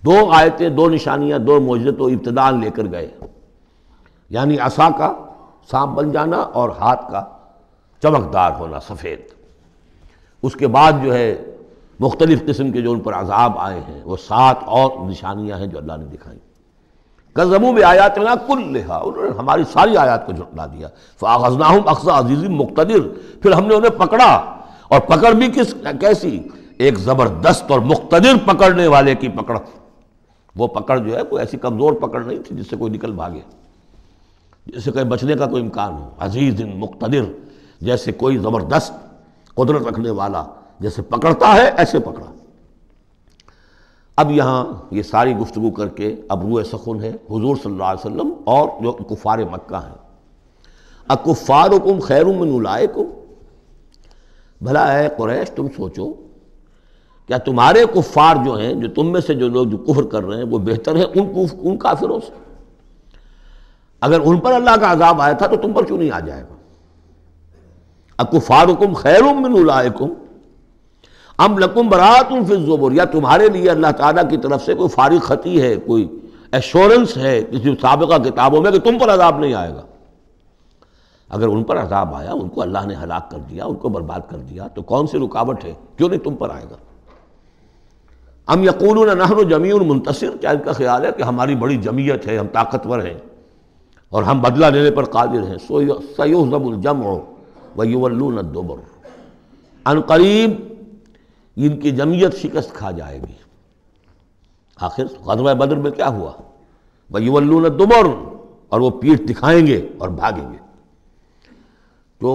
2 آیتیں، 2 نشانیاں، 2 معجزے تو ابتداء لے کر گئے، یعنی عصا کا سانپ بن جانا اور ہاتھ کا چمکدار ہونا سفید۔ اس کے بعد جو ہے مختلف قسم کے جو ان پر عذاب آئے ہیں وہ 7 اور نشانیاں ہیں جو اللہ نے دکھائیں۔ کذبوا بآیاتنا کلھا، انہوں نے ہماری ساری آیات کو جھٹلا دیا۔ فأخذناہم اخذ عزیز مقتدر، پھر ہم نے انہیں پکڑا، اور پکڑ بھی کیسی، ایک زبردست اور مقتدر پکڑنے والے کی پکڑ۔ وہ پکڑ جو ہے کوئی ایسی کمزور پکڑ نہیں تھی جس سے کوئی نکل بھاگے، جس سے کہیں بچنے کا کوئی امکان ہو۔ عزیز مقتدر، جیسے کوئی زبردست قدرت رکھنے والا جیسے پکڑتا ہے ایسے پکڑا۔ اب یہاں یہ ساری گفتگو کر کے اب روئے سخن ہے حضور صلی اللہ علیہ وسلم اور جو کفار مکہ ہیں۔ اکفارکم خیر من اولئکم، بھلا اے قریش تم سوچو کیا تمہارے کفار جو ہیں، جو تم میں سے جو لوگ جو کفر کر رہے ہیں، وہ بہتر ہیں ان کافروں سے؟ اگر ان پر اللہ کا عذاب آیا تھا تو تم پر کیوں نہیں آ جائے گا؟ اکفارکم خیر من اولئکم ام لکم براۃ فی الزبر، یا تمہارے لیے اللہ تعالیٰ کی طرف سے کوئی فارغ خطی ہے، کوئی ایشورنس ہے کسی سابقہ کتابوں میں کہ تم پر عذاب نہیں آئے گا؟ اگر ان پر عذاب آیا، ان کو اللہ نے ہلاک کر دیا، ان کو برباد کر دیا، تو کون سی رکاوٹ ہے؟ کیوں نہیں تم پر آئے گا؟ ام یقولون نحن جمیع منتصر، کیا ان کا خیال ہے کہ ہماری بڑی جمعیت ہے، ہم طاقتور ہیں اور ہم بدلہ لینے پر قادر ہیں؟ سیہزم الجمع ویولون الدبر، ان قریب ان کی جمعیت شکست کھا جائے گی۔ آخر غزوہ بدر میں کیا ہوا؟ ویولون الدبر، اور وہ پیٹھ دکھائیں گے اور بھاگیں گے۔ تو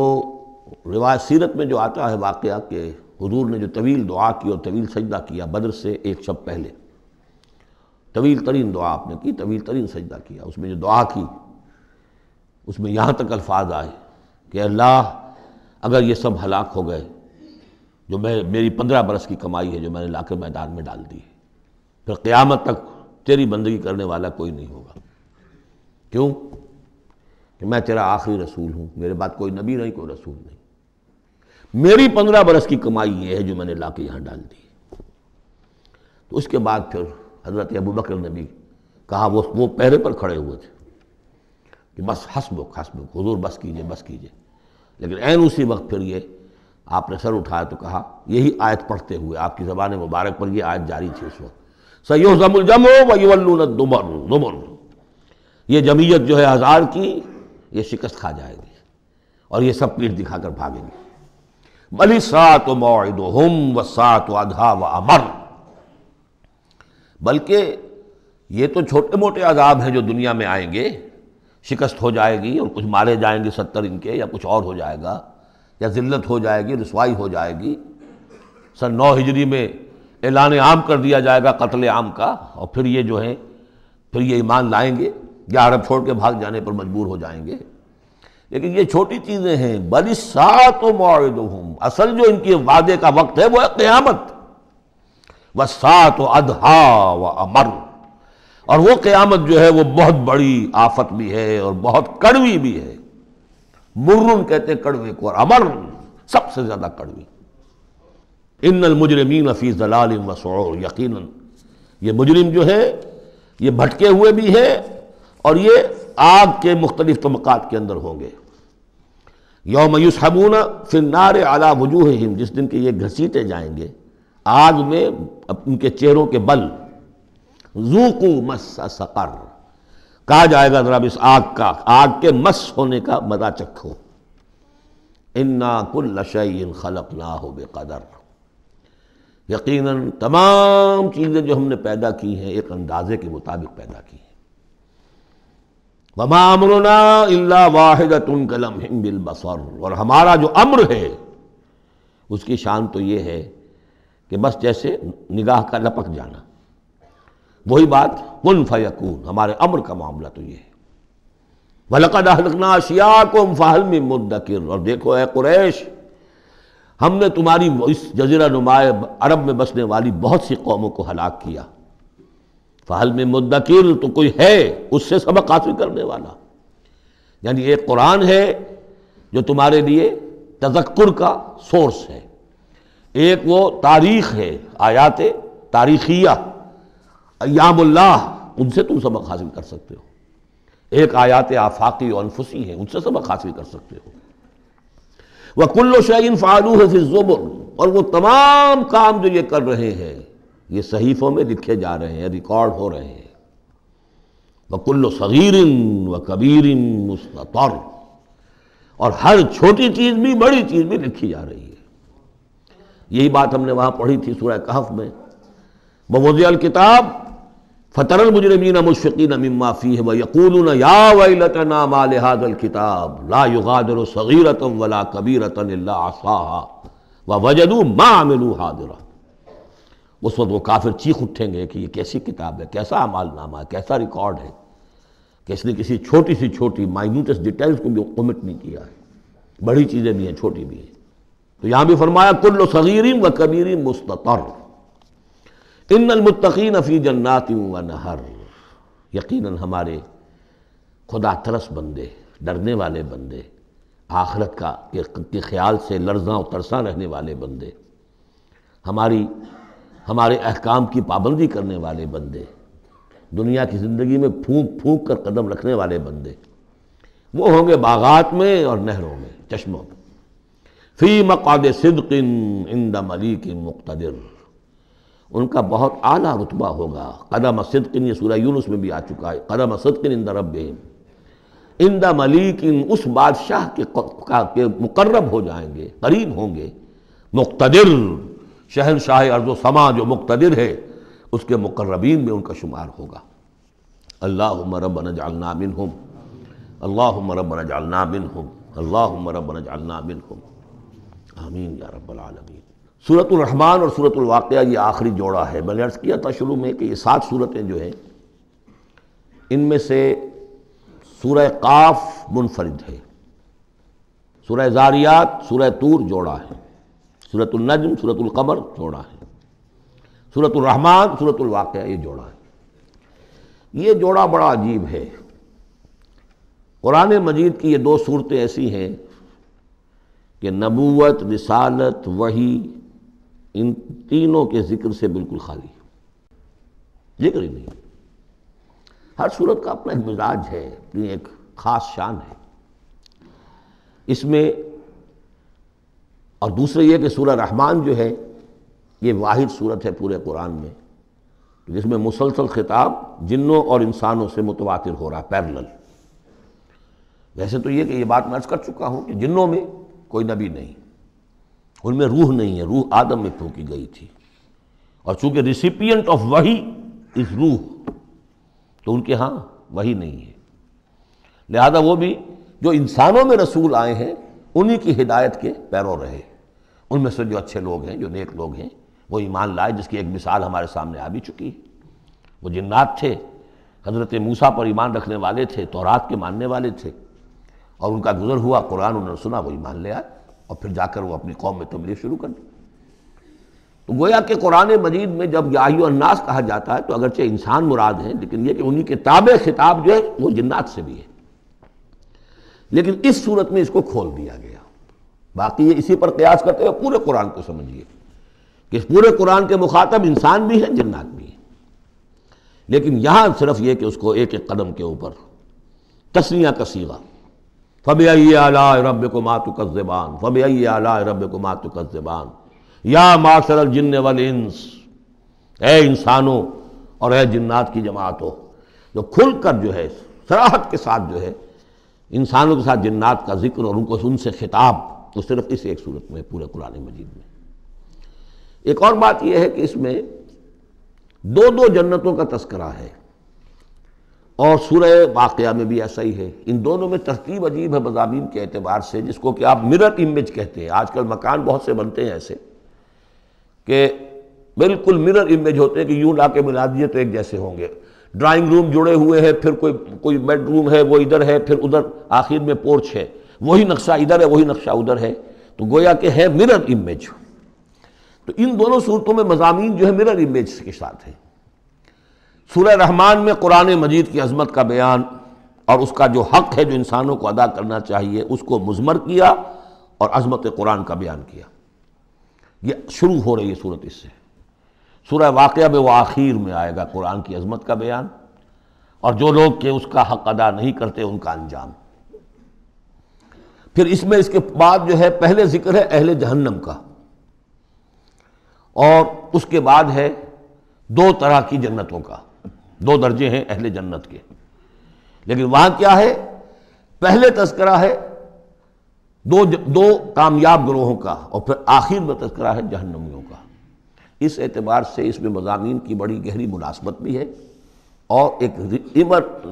روایت سیرت میں جو آتا ہے واقعہ کہ حضور نے جو طویل دعا کی اور طویل سجدہ کیا بدر سے ایک شب پہلے، طویل ترین دعا آپ نے کی، طویل ترین سجدہ کیا، اس میں جو دعا کی اس میں یہاں تک الفاظ آئے کہ اللہ اگر یہ سب ہلاک ہو گئے جو میری 15 برس کی کمائی ہے جو میں نے لا کے میدان میں ڈال دی ہے، پھر قیامت تک تیری بندگی کرنے والا کوئی نہیں ہوگا۔ کیوں؟ کہ میں تیرا آخری رسول ہوں، میرے بعد کوئی نبی نہیں، کوئی رسول نہیں، میری 15 برس کی کمائی یہ ہے جو میں نے لا کے یہاں ڈال دی۔ تو اس کے بعد پھر حضرت ابوبکر نے بھی کہا، وہ پہرے پر کھڑے ہوئے تھے کہ بس حسبک حسبک، حضور بس کیجئے بس کیجئے، لیکن عین اسی وقت پھر یہ آپ نے سر اٹھایا تو کہا، یہی آیت پڑھتے ہوئے آپ کی زبان مبارک پر یہ آیت جاری تھی اس وقت، سَيُهْزَمُ الْجَمْعُ وَيُوَلُّونَ الدُّبُرَ، یہ جمعیت جو ہے ہزار کی یہ شکست کھا جائے گی اور یہ سب پیٹھ دکھا کر بھاگیں گے۔ بَلِ السَّاعَةُ مَوْعِدُهُمْ وَالسَّاعَةُ أَدْهَىٰ وَأَمَرُّ، بلکہ یہ تو چھوٹے موٹے عذاب ہیں جو دنیا میں آئیں گے، شکست ہو جائے گی اور کچھ مارے جائیں گے 70 ان کے، یا کچھ اور ہو جائے گا، یا ذلت ہو جائے گی، رسوائی ہو جائے گی۔ سن 9 ہجری میں اعلان عام کر دیا جائے گا قتل عام کا، اور پھر یہ جو ہیں پھر یہ ایمان لائیں گے یا عرب چھوڑ کے بھاگ جانے پر مجبور ہو جائیں گے۔ لیکن یہ چھوٹی چیزیں ہیں، بل الساعۃ موعدہم، اصل جو ان کے وعدے کا وقت ہے وہ ہے قیامت، والساعۃ ادھیٰ وامر، اور وہ قیامت جو ہے وہ بہت بڑی آفت بھی ہے اور بہت کڑوی بھی ہے۔ مرن کہتے ہیں کڑوے کو، اور امر سب سے زیادہ کڑوی۔ ان المجرمین فی ضلال وسعور، یقیناً یہ مجرم جو ہے یہ بھٹکے ہوئے بھی ہے اور یہ آگ کے مختلف طبقات کے اندر ہوں گے۔ یوم یسحبون فی النار علی وجوہہم، جس دن کہ یہ گھسیٹے جائیں گے آگ میں ان کے چہروں کے بل، ذوقوا مس سقر، کہا جائے گا ذرا اس آگ کے مس ہونے کا مزہ چکھو۔ انا کل شیء خلقناہ بقدر، یقیناً تمام چیزیں جو ہم نے پیدا کی ہیں ایک اندازے کے مطابق پیدا کی ہیں۔ وما امرنا الا واحدۃ کلمح بالبصر، اور ہمارا جو امر ہے اس کی شان تو یہ ہے کہ بس جیسے نگاہ کا لپک جانا، وہی بات کن فیکون، ہمارے امر کا معاملہ تو یہ ہے۔ وَلَقَدْ أَهْلَكْنَا أَشْيَاعَكُمْ فَهَلْ مِن مُدَّكِرٍ، اور دیکھو اے قریش، ہم نے تمہاری اس جزیرہ نما عرب میں بسنے والی بہت سی قوموں کو ہلاک کیا، فَهَلْ مِن مُدَّكِرٍ، تو کوئی ہے اس سے سبق حاصل کرنے والا۔ یعنی ایک قرآن ہے جو تمہارے لیے تذکر کا سورس ہے، ایک وہ تاریخ ہے، آیات تاریخیہ، ایام اللہ، ان سے تم سبق حاصل کر سکتے ہو، ایک آیات آفاقی و انفسی ہیں، ان سے سبق حاصل کر سکتے ہو۔ وَكُلُّ شَيْءٍ فَعَلُوهُ فِي الزُّبُرِ، اور وہ تمام کام جو یہ کر رہے ہیں یہ صحیفوں میں لکھے جا رہے ہیں، ریکارڈ ہو رہے ہیں۔ وَكُلُّ صَغِيرٍ وَكَبِيرٍ مُسْتَطَرٌ، اور ہر چھوٹی چیز بھی بڑی چیز بھی لکھی جا رہی ہے۔ یہی بات ہم نے وہاں پڑھی تھی سورہ کہف میں، وَوُضِعَ الْكِتَابُ فَتَرَى الْمُجْرِمِينَ مُشْفِقِينَ مِمَّا فِيهِ وَيَقُولُونَ يَا وَيْلَتَنَا مَا لِهَذَا الْكِتَابِ لَا يُغَادِرُ صَغِيرَةً وَلَا كَبِيرَةً إِلَّا أَحْصَاهَا وَوَجَدُوا مَا عَمِلُوا حَاضِرًا، اس وقت وہ کافر چیخ اٹھیں گے کہ یہ کیسی کتاب ہے، کیسا اعمال نامہ ہے، کیسا ریکارڈ ہے کہ اس نے کسی چھوٹی سی چھوٹی مائنوٹس ڈیٹیلز کو بھی کمٹ نہیں کیا ہے، بڑی چیزیں بھی ہیں چھوٹی بھی ہیں۔ تو یہاں بھی فرمایا کل صغیر و کبیر مستطر، ان المتقین فی جنات و نہر، یقیناً ہمارے خدا ترس بندے، ڈرنے والے بندے، آخرت کے خیال سے لرزاں و ترساں رہنے والے بندے، ہمارے احکام کی پابندی کرنے والے بندے، دنیا کی زندگی میں پھونک پھونک کر قدم رکھنے والے بندے، وہ ہوں گے باغات میں اور نہروں میں، چشموں میں۔ فی مقعد صدق عند ملیک مقتدر، ان کا بہت اعلیٰ رتبہ ہوگا۔ قدم صدق، یہ سورہ یونس میں بھی آ چکا ہے، قدم صدق عند ربہم، عند ملیک، اس بادشاہ کے مقرب ہو جائیں گے، قریب ہوں گے، مقتدر، شہنشاہ ارض و سما جو مقتدر ہے اس کے مقربین میں ان کا شمار ہوگا۔ اللہم ربنا اجعلنا منہم، اللہم ربنا اجعلنا منہم۔ اللہم ربنا اجعلنا منہم، آمین یا رب العالمین۔ سورۃ الرحمن اور سورۃ الواقعہ یہ آخری جوڑا ہے۔ میں نے عرض کیا تھا شروع میں کہ یہ 7 صورتیں جو ہیں ان میں سے سورہ قاف منفرد ہے، سورہ زاریات، سورہ طور جوڑا ہے، سورۃ النجم، سورۃ القمر جوڑا ہے، سورۃ الرحمن، سورۃ الواقعہ یہ جوڑا ہے۔ یہ جوڑا بڑا عجیب ہے۔ قرآن مجید کی یہ 2 صورتیں ایسی ہیں کہ نبوت، رسالت، وحی، ان تینوں کے ذکر سے بالکل خالی ہے، ذکر ہی نہیں۔ ہر صورت کا اپنا ایک مزاج ہے، اپنی ایک خاص شان ہے اس میں۔ اور دوسرے یہ کہ سورہ رحمان جو ہے یہ واحد صورت ہے پورے قرآن میں جس میں مسلسل خطاب جنوں اور انسانوں سے متواتر ہو رہا ہے، پیرلل۔ ویسے تو یہ کہ یہ بات میں عرض کر چکا ہوں کہ جنوں میں کوئی نبی نہیں، ان میں روح نہیں ہے، روح آدم میں پھونکی گئی تھی، اور چونکہ ریسیپینٹ آف وحی از روح، تو ان کے ہاں وحی نہیں ہے، لہذا وہ بھی جو انسانوں میں رسول آئے ہیں انہی کی ہدایت کے پیرو رہے۔ ان میں سے جو اچھے لوگ ہیں، جو نیک لوگ ہیں، وہ ایمان لائے، جس کی ایک مثال ہمارے سامنے آ بھی چکی ہے۔ وہ جنات تھے، حضرت موسیٰ پر ایمان رکھنے والے تھے، تورات کے ماننے والے تھے، اور ان کا گزر ہوا، قرآن انہوں نے سنا، وہ ایمان لے آئے، اور پھر جا کر وہ اپنی قوم میں تبلیغ شروع کر دی۔ تو گویا کہ قرآن مجید میں جب یا ایھا الناس کہا جاتا ہے تو اگرچہ انسان مراد ہیں، لیکن یہ کہ انہی کے تابع خطاب جو ہے وہ جنات سے بھی ہے، لیکن اس صورت میں اس کو کھول دیا گیا۔ باقی یہ اسی پر قیاس کرتے ہوئے پورے قرآن کو سمجھیے کہ اس پورے قرآن کے مخاطب انسان بھی ہیں، جنات بھی ہیں، لیکن یہاں صرف یہ کہ اس کو ایک ایک قدم کے اوپر تثنیہ کا صیغہ، فَبِأَيِّ آلَاءِ رَبِّكُمَا تُكَذِّبَانِ فَبِأَيِّ آلَاءِ رَبِّكُمَا تُكَذِّبَانِ یا معشر الجن والانس، اے انسانوں اور اے جنات کی جماعتوں، جو کھل کر جو ہے صراحت کے ساتھ جو ہے انسانوں کے ساتھ جنات کا ذکر اور ان سے خطاب، وہ صرف اس ایک صورت میں پورے قرآن مجید میں۔ ایک اور بات یہ ہے کہ اس میں 2 جنتوں کا تذکرہ ہے، اور سورہ واقعہ میں بھی ایسا ہی ہے۔ ان دونوں میں ترتیب عجیب ہے مضامین کے اعتبار سے، جس کو کہ آپ مرر امیج کہتے ہیں۔ آج کل مکان بہت سے بنتے ہیں ایسے کہ بالکل مرر امیج ہوتے ہیں کہ یوں لا کے ملا دیے تو ایک جیسے ہوں گے۔ ڈرائنگ روم جڑے ہوئے ہیں، پھر کوئی بیڈ روم ہے وہ ادھر ہے، پھر ادھر آخر میں پورچ ہے، وہی نقشہ ادھر ہے وہی نقشہ ادھر ہے، تو گویا کہ ہے مرر امیج۔ تو ان دونوں صورتوں میں مضامین جو ہے مرر امیج کے ساتھ ہے۔ سورہ رحمان میں قرآن مجید کی عظمت کا بیان اور اس کا جو حق ہے جو انسانوں کو ادا کرنا چاہیے اس کو مضمر کیا، اور عظمت قرآن کا بیان کیا۔ یہ شروع ہو رہی ہے صورت اس سے۔ سورہ واقعہ میں وہ آخر میں آئے گا قرآن کی عظمت کا بیان، اور جو لوگ کہ اس کا حق ادا نہیں کرتے ان کا انجام۔ پھر اس میں اس کے بعد جو ہے پہلے ذکر ہے اہل جہنم کا، اور اس کے بعد ہے 2 طرح کی جنتوں کا، 2 درجے ہیں اہل جنت کے، لیکن وہاں کیا ہے؟ پہلے تذکرہ ہے دو کامیاب گروہوں کا، اور پھر آخر میں تذکرہ ہے جہنمیوں کا۔ اس اعتبار سے اس میں مضامین کی بڑی گہری مناسبت بھی ہے، اور ایک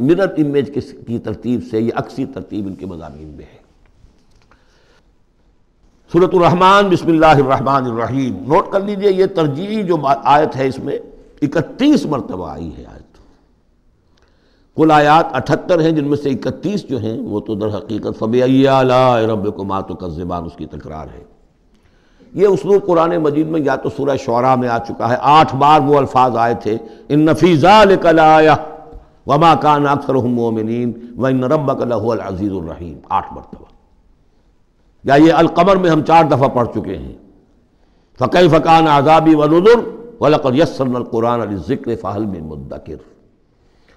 مرر امیج کی ترتیب سے یہ عکسی ترتیب ان کے مضامین میں ہے۔ سورۃ الرحمن، بسم اللہ الرحمن الرحیم۔ نوٹ کر لیجئے یہ ترجیحی جو آیت ہے اس میں 31 مرتبہ آئی ہے آیت۔ کل آیات 78 ہیں، جن میں سے 31 جو ہیں وہ تو در حقیقت فَبِأَيِّ آلَاءِ رَبِّكُمَا تُكَذِّبَانِ اس کی تکرار ہے۔ یہ اسلوب قرآن مجید میں یا تو سورہ شعراء میں آ چکا ہے، 8 بار وہ الفاظ آئے تھے، إِنَّ فِي ذَلِكَ لَآيَةً وَمَا كَانَ أَكْثَرُهُم مُؤْمِنِينَ وَإِنَّ رَبَّكَ لَهُوَ الْعَزِيزُ الرَّحِيمُ 8 مرتبہ۔ یا یہ القمر میں ہم 4 دفعہ پڑھ چکے ہیں، فَكَيْفَ كَانَ عَذَابِي وَنُذُرِ وَلَقَدْ يَسَّرْنَا الْقُرْآنَ لِلذِّكْرِ فَهَلْ مِن مُدَّكِرٍ۔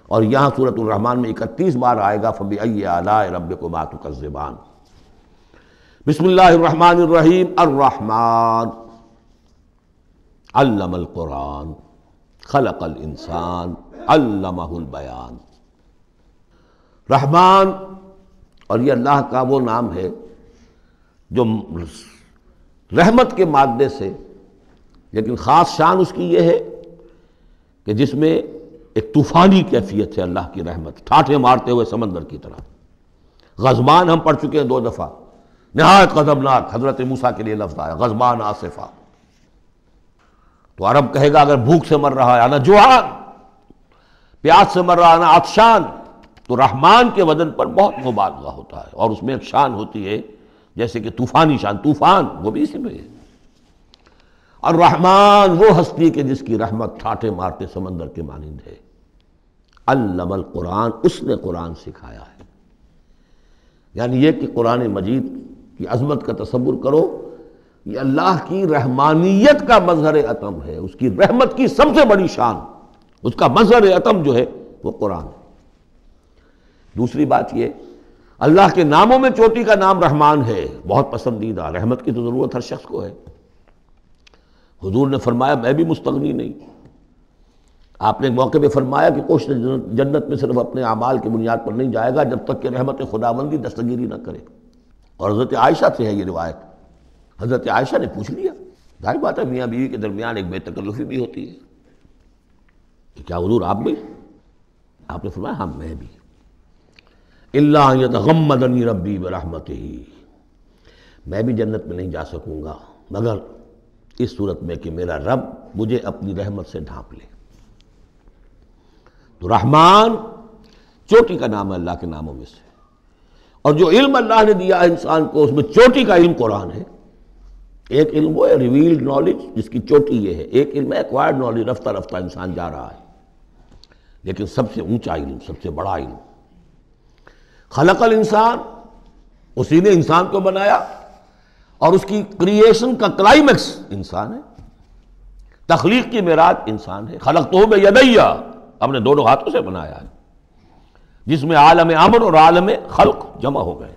اور یہاں سورۃ الرحمن میں 31 بار آئے گا فَبِأَيِّ آلَاءِ رَبِّكُمَا تُكَذِّبَانِ۔ بسم اللہ الرحمن الرحیم۔ الرحمن علم القرآن خلق الانسان علمہ البیان۔ رحمان، اور یہ اللہ کا وہ نام ہے جو رحمت کے مادے سے، لیکن خاص شان اس کی یہ ہے کہ جس میں ایک طوفانی کیفیت ہے اللہ کی رحمت، ٹھاٹھے مارتے ہوئے سمندر کی طرح۔ غضبان ہم پڑھ چکے ہیں 2 دفعہ، نہایت غضبناک حضرت موسیٰ کے لیے لفظ آیا غضبان آصفہ. تو عرب کہے گا اگر بھوک سے مر رہا ہے انا جوعان، پیاس سے مر رہا ہے انا عطشان، تو رحمان کے وزن پر بہت مبالغہ ہوتا ہے، اور اس میں ایک شان ہوتی ہے جیسے کہ طوفانی شان، طوفان وہ بھی اسی میں ہے. الرحمن وہ ہستی کہ جس کی رحمت ٹھاٹھے مارتے سمندر کے مانند ہے. علم القرآن، اس نے قرآن سکھایا ہے. یعنی یہ کہ قرآن مجید کی عظمت کا تصور کرو، یہ اللہ کی رحمانیت کا مظہر عتم ہے، اس کی رحمت کی سب سے بڑی شان، اس کا مظہر عتم جو ہے وہ قرآن ہے. دوسری بات یہ، اللہ کے ناموں میں چوٹی کا نام رحمان ہے، بہت پسندیدہ. رحمت کی تو ضرورت ہر شخص کو ہے. حضور نے فرمایا میں بھی مستغنی نہیں. آپ نے ایک موقع پہ فرمایا کہ کوشش جنت میں صرف اپنے اعمال کی بنیاد پر نہیں جائے گا جب تک کہ رحمت خداوندی دستگیری نہ کرے. اور حضرت عائشہ سے ہے یہ روایت. حضرت عائشہ نے پوچھ لیا، ظاہر بات ہے میاں بیوی کے درمیان ایک بے تکلفی بھی ہوتی ہے، کہ کیا حضور آپ بھی؟ آپ نے فرمایا ہاں میں بھی. الا ان یتغمدنی ربی برحمتہ، میں بھی جنت میں نہیں جا سکوں گا مگر اس صورت میں کہ میرا رب مجھے اپنی رحمت سے ڈھانپ لے. تو رحمان چوٹی کا نام ہے اللہ کے ناموں میں سے. اور جو علم اللہ نے دیا ہے انسان کو، اس میں چوٹی کا علم قرآن ہے. ایک علم وہ ہے ریویلڈ نالج جس کی چوٹی یہ ہے، ایک علم ہے ایکوائرڈ نالج، رفتہ رفتہ انسان جا رہا ہے. لیکن سب سے اونچا علم، سب سے بڑا علم خلق الانسان، اسی نے انسان کو بنایا، اور اس کی کریشن کا کلائمیکس انسان ہے. تخلیق کی معراج انسان ہے. خلقتہ بیدی، اپنے دونوں ہاتھوں سے بنایا ہے، جس میں عالم امر اور عالم خلق جمع ہو گئے.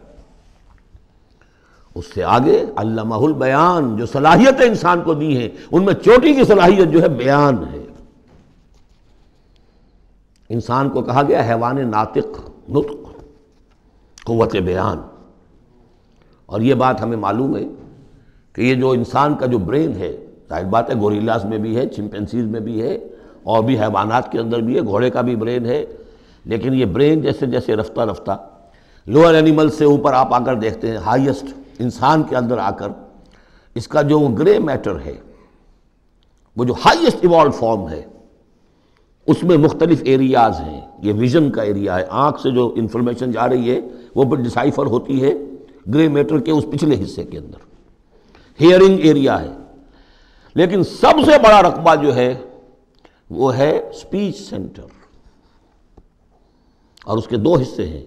اس سے آگے علمہ البیان، جو صلاحیتیں انسان کو دی ہیں ان میں چوٹی کی صلاحیت جو ہے بیان ہے. انسان کو کہا گیا حیوان ناطق، نطق، قوت بیان. اور یہ بات ہمیں معلوم ہے کہ یہ جو انسان کا جو برین ہے، ظاہر بات ہے گوریلاز میں بھی ہے، چمپینزیز میں بھی ہے، اور بھی حیوانات کے اندر بھی ہے، گھوڑے کا بھی برین ہے. لیکن یہ برین جیسے جیسے رفتہ رفتہ لوور اینیمل سے اوپر آپ آ کر دیکھتے ہیں، ہائیسٹ انسان کے اندر آ کر اس کا جو گرے میٹر ہے، وہ جو ہائیسٹ ایوالوڈ فارم ہے، اس میں مختلف ایریاز ہیں. یہ ویژن کا ایریا ہے، آنکھ سے جو انفارمیشن جا رہی ہے وہ پھر ڈسائفر ہوتی ہے گرے میٹر کے اس پچھلے حصے کے اندر. ہیئرنگ ایریا ہے. لیکن سب سے بڑا رقبہ جو ہے وہ ہے اسپیچ سینٹر، اور اس کے 2 حصے ہیں،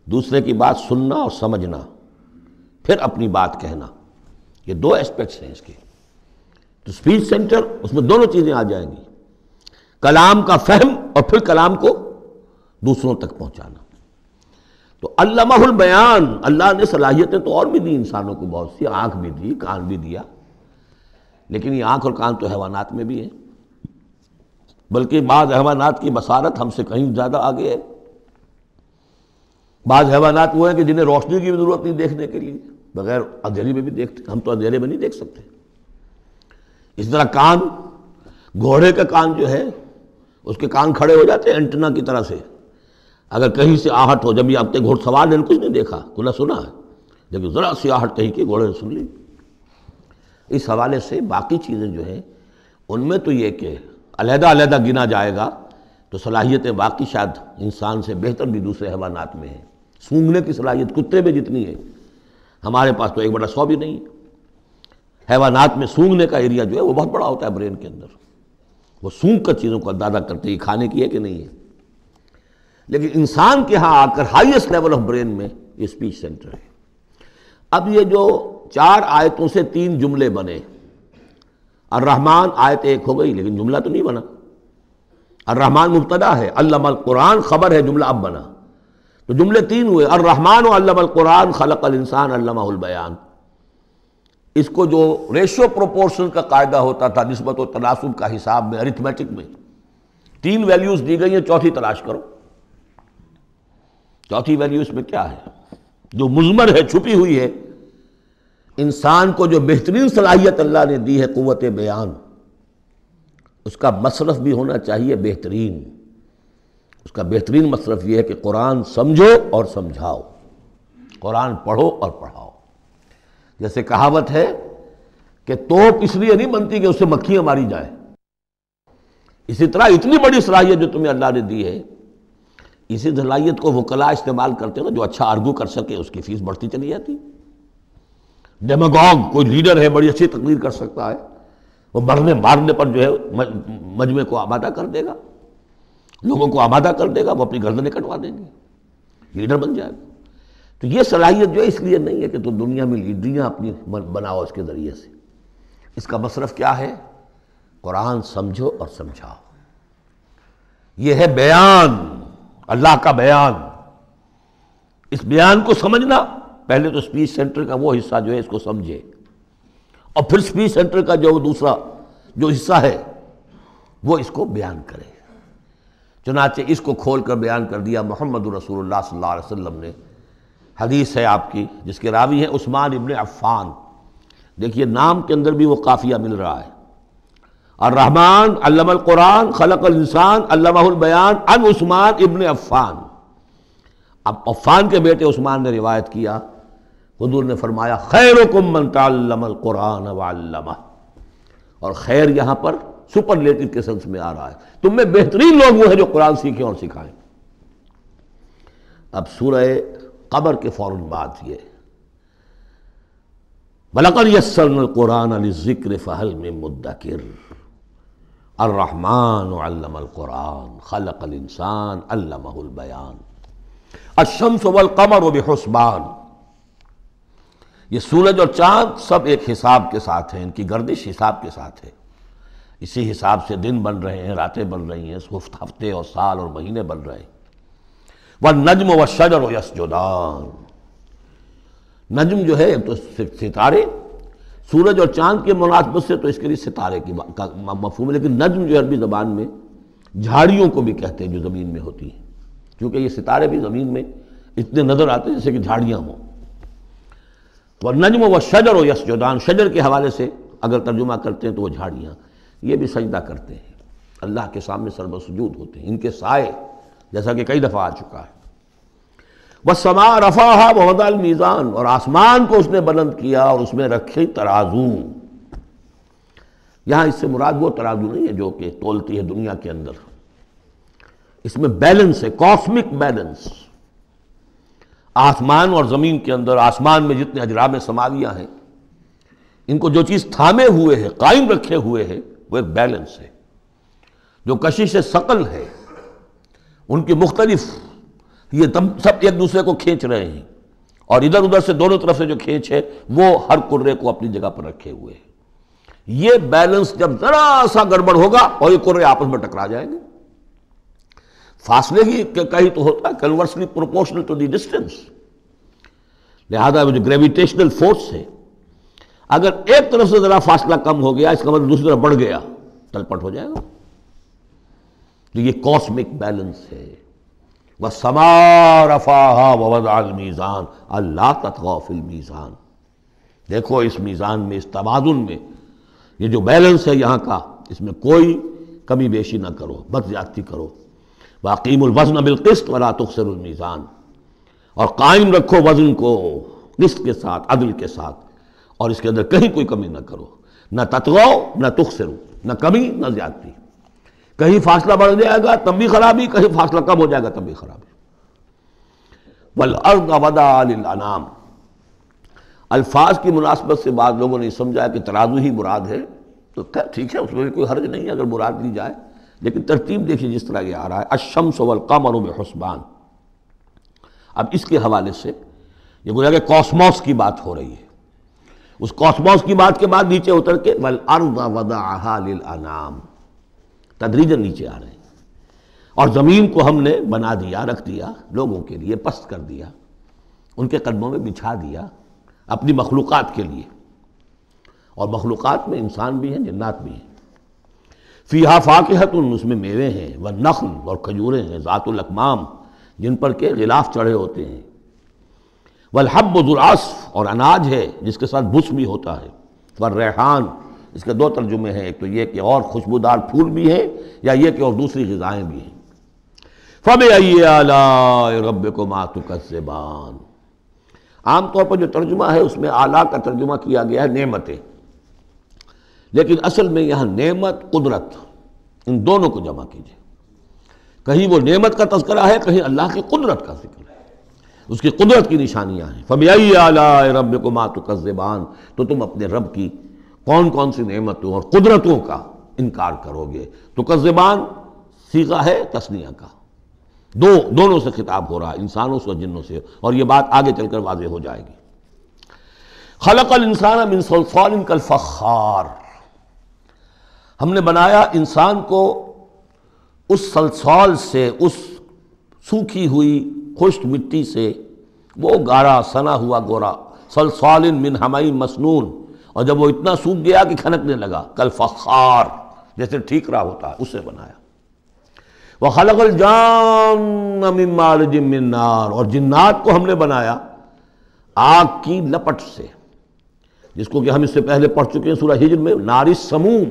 دوسرے کی بات سننا اور سمجھنا، پھر اپنی بات کہنا. یہ 2 ایسپیکٹس ہیں اس کے. تو اسپیچ سینٹر، اس میں دونوں چیزیں آ جائیں گی، کلام کا فہم اور پھر کلام کو دوسروں تک پہنچانا. تو علمہ البیان، اللہ نے صلاحیتیں تو اور بھی دی انسانوں کو بہت سی، آنکھ بھی دی، کان بھی دیا. لیکن یہ آنکھ اور کان تو حیوانات میں بھی ہے، بلکہ بعض حیوانات کی بصارت ہم سے کہیں زیادہ آگے ہے. بعض حیوانات وہ ہیں کہ جنہیں روشنی کی بھی ضرورت نہیں دیکھنے کے لیے، بغیر اندھیرے میں بھی دیکھتے. ہم تو اندھیرے میں نہیں دیکھ سکتے. اس طرح کان، گھوڑے کا کان جو ہے اس کے کان کھڑے ہو جاتے ہیں اینٹنا کی طرح سے. اگر کہیں سے آہٹ ہو، جب یہ اب تک گھوڑ سوار نے کچھ نہیں دیکھا، کھلا سنا ہے، لیکن ذرا سی آہٹ کہیں کہ گھوڑے نے سن لی. اس حوالے سے باقی چیزیں جو ہیں ان میں تو یہ کہ علیحدہ علیحدہ گنا جائے گا تو صلاحیتیں باقی شاید انسان سے بہتر بھی دوسرے حیوانات میں ہیں. سونگھنے کی صلاحیت کتے میں جتنی ہے ہمارے پاس تو 1/100 بھی نہیں ہے. حیوانات میں سونگھنے کا ایریا جو ہے وہ بہت بڑا ہوتا ہے برین کے اندر. وہ سونگ کر چیزوں کو اندازہ کرتے ہیں کھانے کی ہے کہ نہیں ہے. لیکن انسان کے ہاں آ کر ہائیسٹ لیول آف برین میں یہ اسپیچ سینٹر ہے. اب یہ جو 4 آیتوں سے 3 جملے بنے، الرحمن آیت 1 ہو گئی لیکن جملہ تو نہیں بنا. الرحمن مبتدا ہے، علم القرآن خبر ہے، جملہ اب بنا. تو جملے 3 ہوئے، الرحمن علم القرآن خلق الانسان علمہ البیان. اس کو جو ریشو پروپورشن کا قاعدہ ہوتا تھا نسبت و تناسب کا حساب میں، ارتھمیٹک میں 3 ویلیوز دی گئی ہیں، چوتھی تلاش کرو. چوتھی ویلیو اس میں کیا ہے جو مضمر ہے، چھپی ہوئی ہے. انسان کو جو بہترین صلاحیت اللہ نے دی ہے قوت بیان، اس کا مصرف بھی ہونا چاہیے بہترین. اس کا بہترین مصرف یہ ہے کہ قرآن سمجھو اور سمجھاؤ. قرآن پڑھو اور پڑھاؤ۔ جیسے کہاوت ہے کہ توپ اس لیے نہیں بنتی کہ اس سے مکھیاں ماری جائیں، اسی طرح اتنی بڑی صلاحیت جو تمہیں اللہ نے دی ہے، اسی صلاحیت کو وکلاء استعمال کرتے ہیں نا، جو اچھا آرگو کر سکے اس کی فیس بڑھتی چلی جاتی۔ ڈیماگوگ کوئی لیڈر ہے، بڑی اچھی تقریر کر سکتا ہے، وہ مرنے مارنے پر جو ہے مجمع کو آمادہ کر دے گا، لوگوں کو آمادہ کر دے گا، وہ اپنی گردنیں کٹوا دیں گے، لیڈر بن جائے گا۔ تو یہ صلاحیت جو ہے اس لیے نہیں ہے کہ تو دنیا میں لیڈریاں اپنی بناؤ اس کے ذریعے سے، اس کا مصرف کیا ہے؟ قرآن سمجھو اور سمجھاؤ۔ یہ ہے بیان، اللہ کا بیان۔ اس بیان کو سمجھنا، پہلے تو اسپیچ سینٹر کا وہ حصہ جو ہے اس کو سمجھے، اور پھر اسپیچ سینٹر کا جو دوسرا جو حصہ ہے وہ اس کو بیان کرے۔ چنانچہ اس کو کھول کر بیان کر دیا محمد رسول اللہ صلی اللہ علیہ وسلم نے۔ حدیث ہے آپ کی جس کے راوی ہیں عثمان ابن عفان۔ دیکھیے نام کے اندر بھی وہ قافیہ مل رہا ہے، الرحمن علم القرآن خلق الانسان علمہ البیان عن عثمان ابن عفان۔ اب عفان کے بیٹے عثمان نے روایت کیا، حضور نے فرمایا خیرکم من تعلم القرآن وعلمہ، اور خیر یہاں پر سپرلیٹو کے سنس میں آ رہا ہے، تم میں بہترین لوگ وہ ہیں جو قرآن سیکھیں اور سکھائیں۔ اب سورہ قمر کے فوراً بعد یہ وَلَقَدْ يَسَّرْنَا الْقُرْآنَ لِلذِّكْرِ فَهَلْ مِن مُدَّكِرٍ الرحمن علم القرآن خلق الانسان علمہ البیان الشمس والقمر بحسبان۔ یہ سورج اور چاند سب ایک حساب کے ساتھ ہیں، ان کی گردش حساب کے ساتھ ہے، اسی حساب سے دن بن رہے ہیں، راتیں بن رہی ہیں، ہفتے اور سال اور مہینے بن رہے ہیں۔ والنجم والشجر یسجدان، نجم جو ہے تو ستارے، سورج اور چاند کے مناسبت سے تو اس کے لیے ستارے کی مفہوم ہے، لیکن نجم جو عربی زبان میں جھاڑیوں کو بھی کہتے ہیں جو زمین میں ہوتی ہیں، کیونکہ یہ ستارے بھی زمین میں اتنے نظر آتے ہیں جیسے کہ جھاڑیاں ہوں۔ والنجم والشجر یسجدان، شجر کے حوالے سے اگر ترجمہ کرتے ہیں تو وہ جھاڑیاں، یہ بھی سجدہ کرتے ہیں، اللہ کے سامنے سر سجود ہوتے ہیں، ان کے سائے، جیسا کہ کئی دفعہ آ چکا ہے۔ والسماء رفعها ووضع الميزان، اور آسمان کو اس نے بلند کیا اور اس میں رکھے ترازو۔ یہاں اس سے مراد وہ ترازو نہیں ہے جو کہ تولتی ہے دنیا کے اندر، اس میں بیلنس ہے، کاسمک بیلنس۔ آسمان اور زمین کے اندر، آسمان میں جتنے اجرام سماویہ ہیں، ان کو جو چیز تھامے ہوئے ہے، قائم رکھے ہوئے ہے، وہ ایک بیلنس ہے۔ جو کشش ثقل ہے، ان کی مختلف، یہ سب ایک دوسرے کو کھینچ رہے ہیں، اور ادھر ادھر سے دونوں طرف سے جو کھینچ ہے وہ ہر کرے کو اپنی جگہ پر رکھے ہوئے ہیں۔ یہ بیلنس جب ذرا سا گڑبڑ ہوگا اور یہ کرے آپس میں ٹکرا جائیں گے، فاصلے ہی کہیں تو ہوتا ہے conversely proportional to the distance, لہذا وہ جو گریویٹیشنل فورس ہے، اگر ایک طرف سے ذرا فاصلہ کم ہو گیا اس کا مطلب دوسری طرف بڑھ گیا، تلپٹ ہو جائے گا۔ تو یہ کاسمک بیلنس ہے۔ وَالسَّمَاءَ رَفَعَهَا وَوَضَعَ الْمِيزَانَ أَلَّا تَطْغَوْا فِي الْمِيزَانِ، دیکھو اس میزان میں، اس توازن میں، یہ جو بیلنس ہے یہاں کا، اس میں کوئی کمی بیشی نہ کرو، بد زیادتی کرو۔ وَأَقِيمُوا الْوَزْنَ بِالْقِسْطِ وَلَا تُخْسِرُوا الْمِيزَانَ، اور قائم رکھو وزن کو قسط کے ساتھ، عدل کے ساتھ، اور اس کے اندر کہیں کوئی کمی نہ کرو، نہ تطغوا نہ تخسروا، نہ کمی نہ زیادتی۔ کہیں فاصلہ بڑھ جائے گا تب بھی خرابی، کہیں فاصلہ کم ہو جائے گا تب بھی خرابی۔ وَالْأَرْضَ وَضَعَهَا لِلْأَنَامِ، الفاظ کی مناسبت سے بعض لوگوں نے سمجھا کہ ترازو ہی مراد ہے، تو ٹھیک ہے، اس میں کوئی حرج نہیں ہے اگر مراد لی جائے، لیکن ترتیب دیکھیے جس طرح یہ آ رہا ہے الشمس والقمر بحسبان۔ اب اس کے حوالے سے یہ گویا کہ کاسموس کی بات ہو رہی ہے، اس کاسموس کی بات کے بعد نیچے اتر کے وَالْأَرْضَ وَضَعَهَا لِلْأَنَامِ، تدریجاً نیچے آ رہے ہیں، اور زمین کو ہم نے بنا دیا، رکھ دیا لوگوں کے لیے، پست کر دیا، ان کے قدموں میں بچھا دیا اپنی مخلوقات کے لیے، اور مخلوقات میں انسان بھی ہیں، جنات بھی ہیں۔ فیہا فاکہۃ، اس میں میوے ہیں، والنخل، اور کھجوریں ہیں، ذات الاکمام، جن پر کے غلاف چڑھے ہوتے ہیں، والحب ذو العصف، اور اناج ہے جس کے ساتھ بس بھی ہوتا ہے، والریحان، اس کے دو ترجمے ہیں، ایک تو یہ کہ اور خوشبودار پھول بھی ہیں، یا یہ کہ اور دوسری غذائیں بھی ہیں۔ فَبِأَيِّ آلَاءِ رَبِّكُمَا تُكَذِّبَانِ، عام طور پر جو ترجمہ ہے اس میں اعلیٰ کا ترجمہ کیا گیا ہے نعمتیں، لیکن اصل میں یہاں نعمت قدرت ان دونوں کو جمع کیجیے. کہیں وہ نعمت کا تذکرہ ہے، کہیں اللہ کی قدرت کا ذکر ہے، اس کی قدرت کی نشانیاں ہیں. فَبِأَيِّ آلَاءِ رَبِّكُمَا تُكَذِّبَانِ، تو تم اپنے رب کی کون کون سی نعمتوں اور قدرتوں کا انکار کرو گے. تکذبان صیغہ ہے تثنیہ کا، دونوں سے خطاب ہو رہا ہے، انسانوں سے اور جنوں سے، اور یہ بات آگے چل کر واضح ہو جائے گی. خلق الانسان من صلصال کالفخار، ہم نے بنایا انسان کو اس صلصال سے، اس سوکھی ہوئی خشک مٹی سے، وہ گارا سنا ہوا گورا، صلصال من حمإ مسنون، اور جب وہ اتنا سوکھ گیا کہ کھنکنے لگا، کالفخار جیسے ٹھیکرا ہوتا ہے، اسے بنایا. وَخَلَقَ الْجَانَّ مِن مَارِجٍ مِّن نَار، اور جنات کو ہم نے بنایا آگ کی لپٹ سے، جس کو کہ ہم اس سے پہلے پڑھ چکے ہیں سورہ ہجر میں، نار السموم،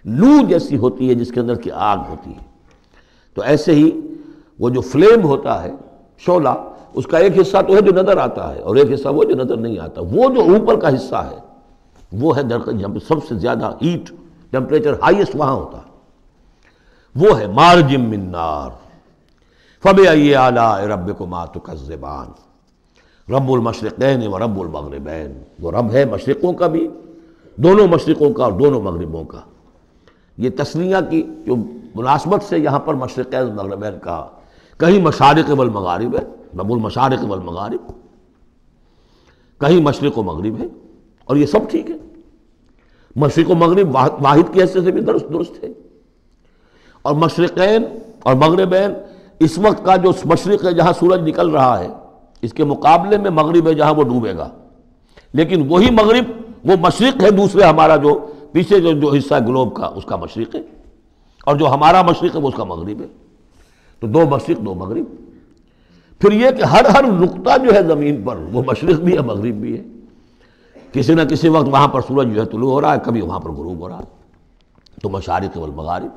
لو جیسی ہوتی ہے جس کے اندر کی آگ ہوتی ہے. تو ایسے ہی وہ جو فلیم ہوتا ہے، شعلہ، اس کا ایک حصہ تو ہے جو نظر آتا ہے اور ایک حصہ وہ جو نظر نہیں آتا. وہ جو اوپر کا حصہ ہے وہ ہے جہاں پہ سب سے زیادہ ہیٹ ٹیمپریچر ہائیسٹ وہاں ہوتا ہے، وہ ہے مارج من نار. فَبِأَيِّ آلَاءِ رَبِّكُمَا تُكَذِّبَانِ، رب المشرقین و رب المغربین، وہ رب ہے مشرقوں کا بھی، دونوں مشرقوں کا اور دونوں مغربوں کا. یہ تسنیہ کی جو مناسبت سے یہاں پر مشرقین و مغربین کہا، کہیں مشارق والمغارب ہے، رب المشارق والمغارب، کہیں مشرق و مغرب ہے، اور یہ سب ٹھیک ہے. مشرق و مغرب واحد کی حیثیت سے بھی درست ہے. اور مشرقین اور مغربین، اس وقت کا جو مشرق ہے جہاں سورج نکل رہا ہے، اس کے مقابلے میں مغرب ہے جہاں وہ ڈوبے گا. لیکن وہی مغرب وہ مشرق ہے دوسرے، ہمارا جو پیچھے جو حصہ ہے گلوب کا، اس کا مشرق ہے، اور جو ہمارا مشرق ہے وہ اس کا مغرب ہے. تو دو مشرق دو مغرب. پھر یہ کہ ہر نقطہ جو ہے زمین پر وہ مشرق بھی ہے مغرب بھی ہے. کسی نہ کسی وقت وہاں پر سورج جو ہے طلوع ہو رہا ہے، کبھی وہاں پر غروب ہو رہا ہے. تو مشارق والمغارب.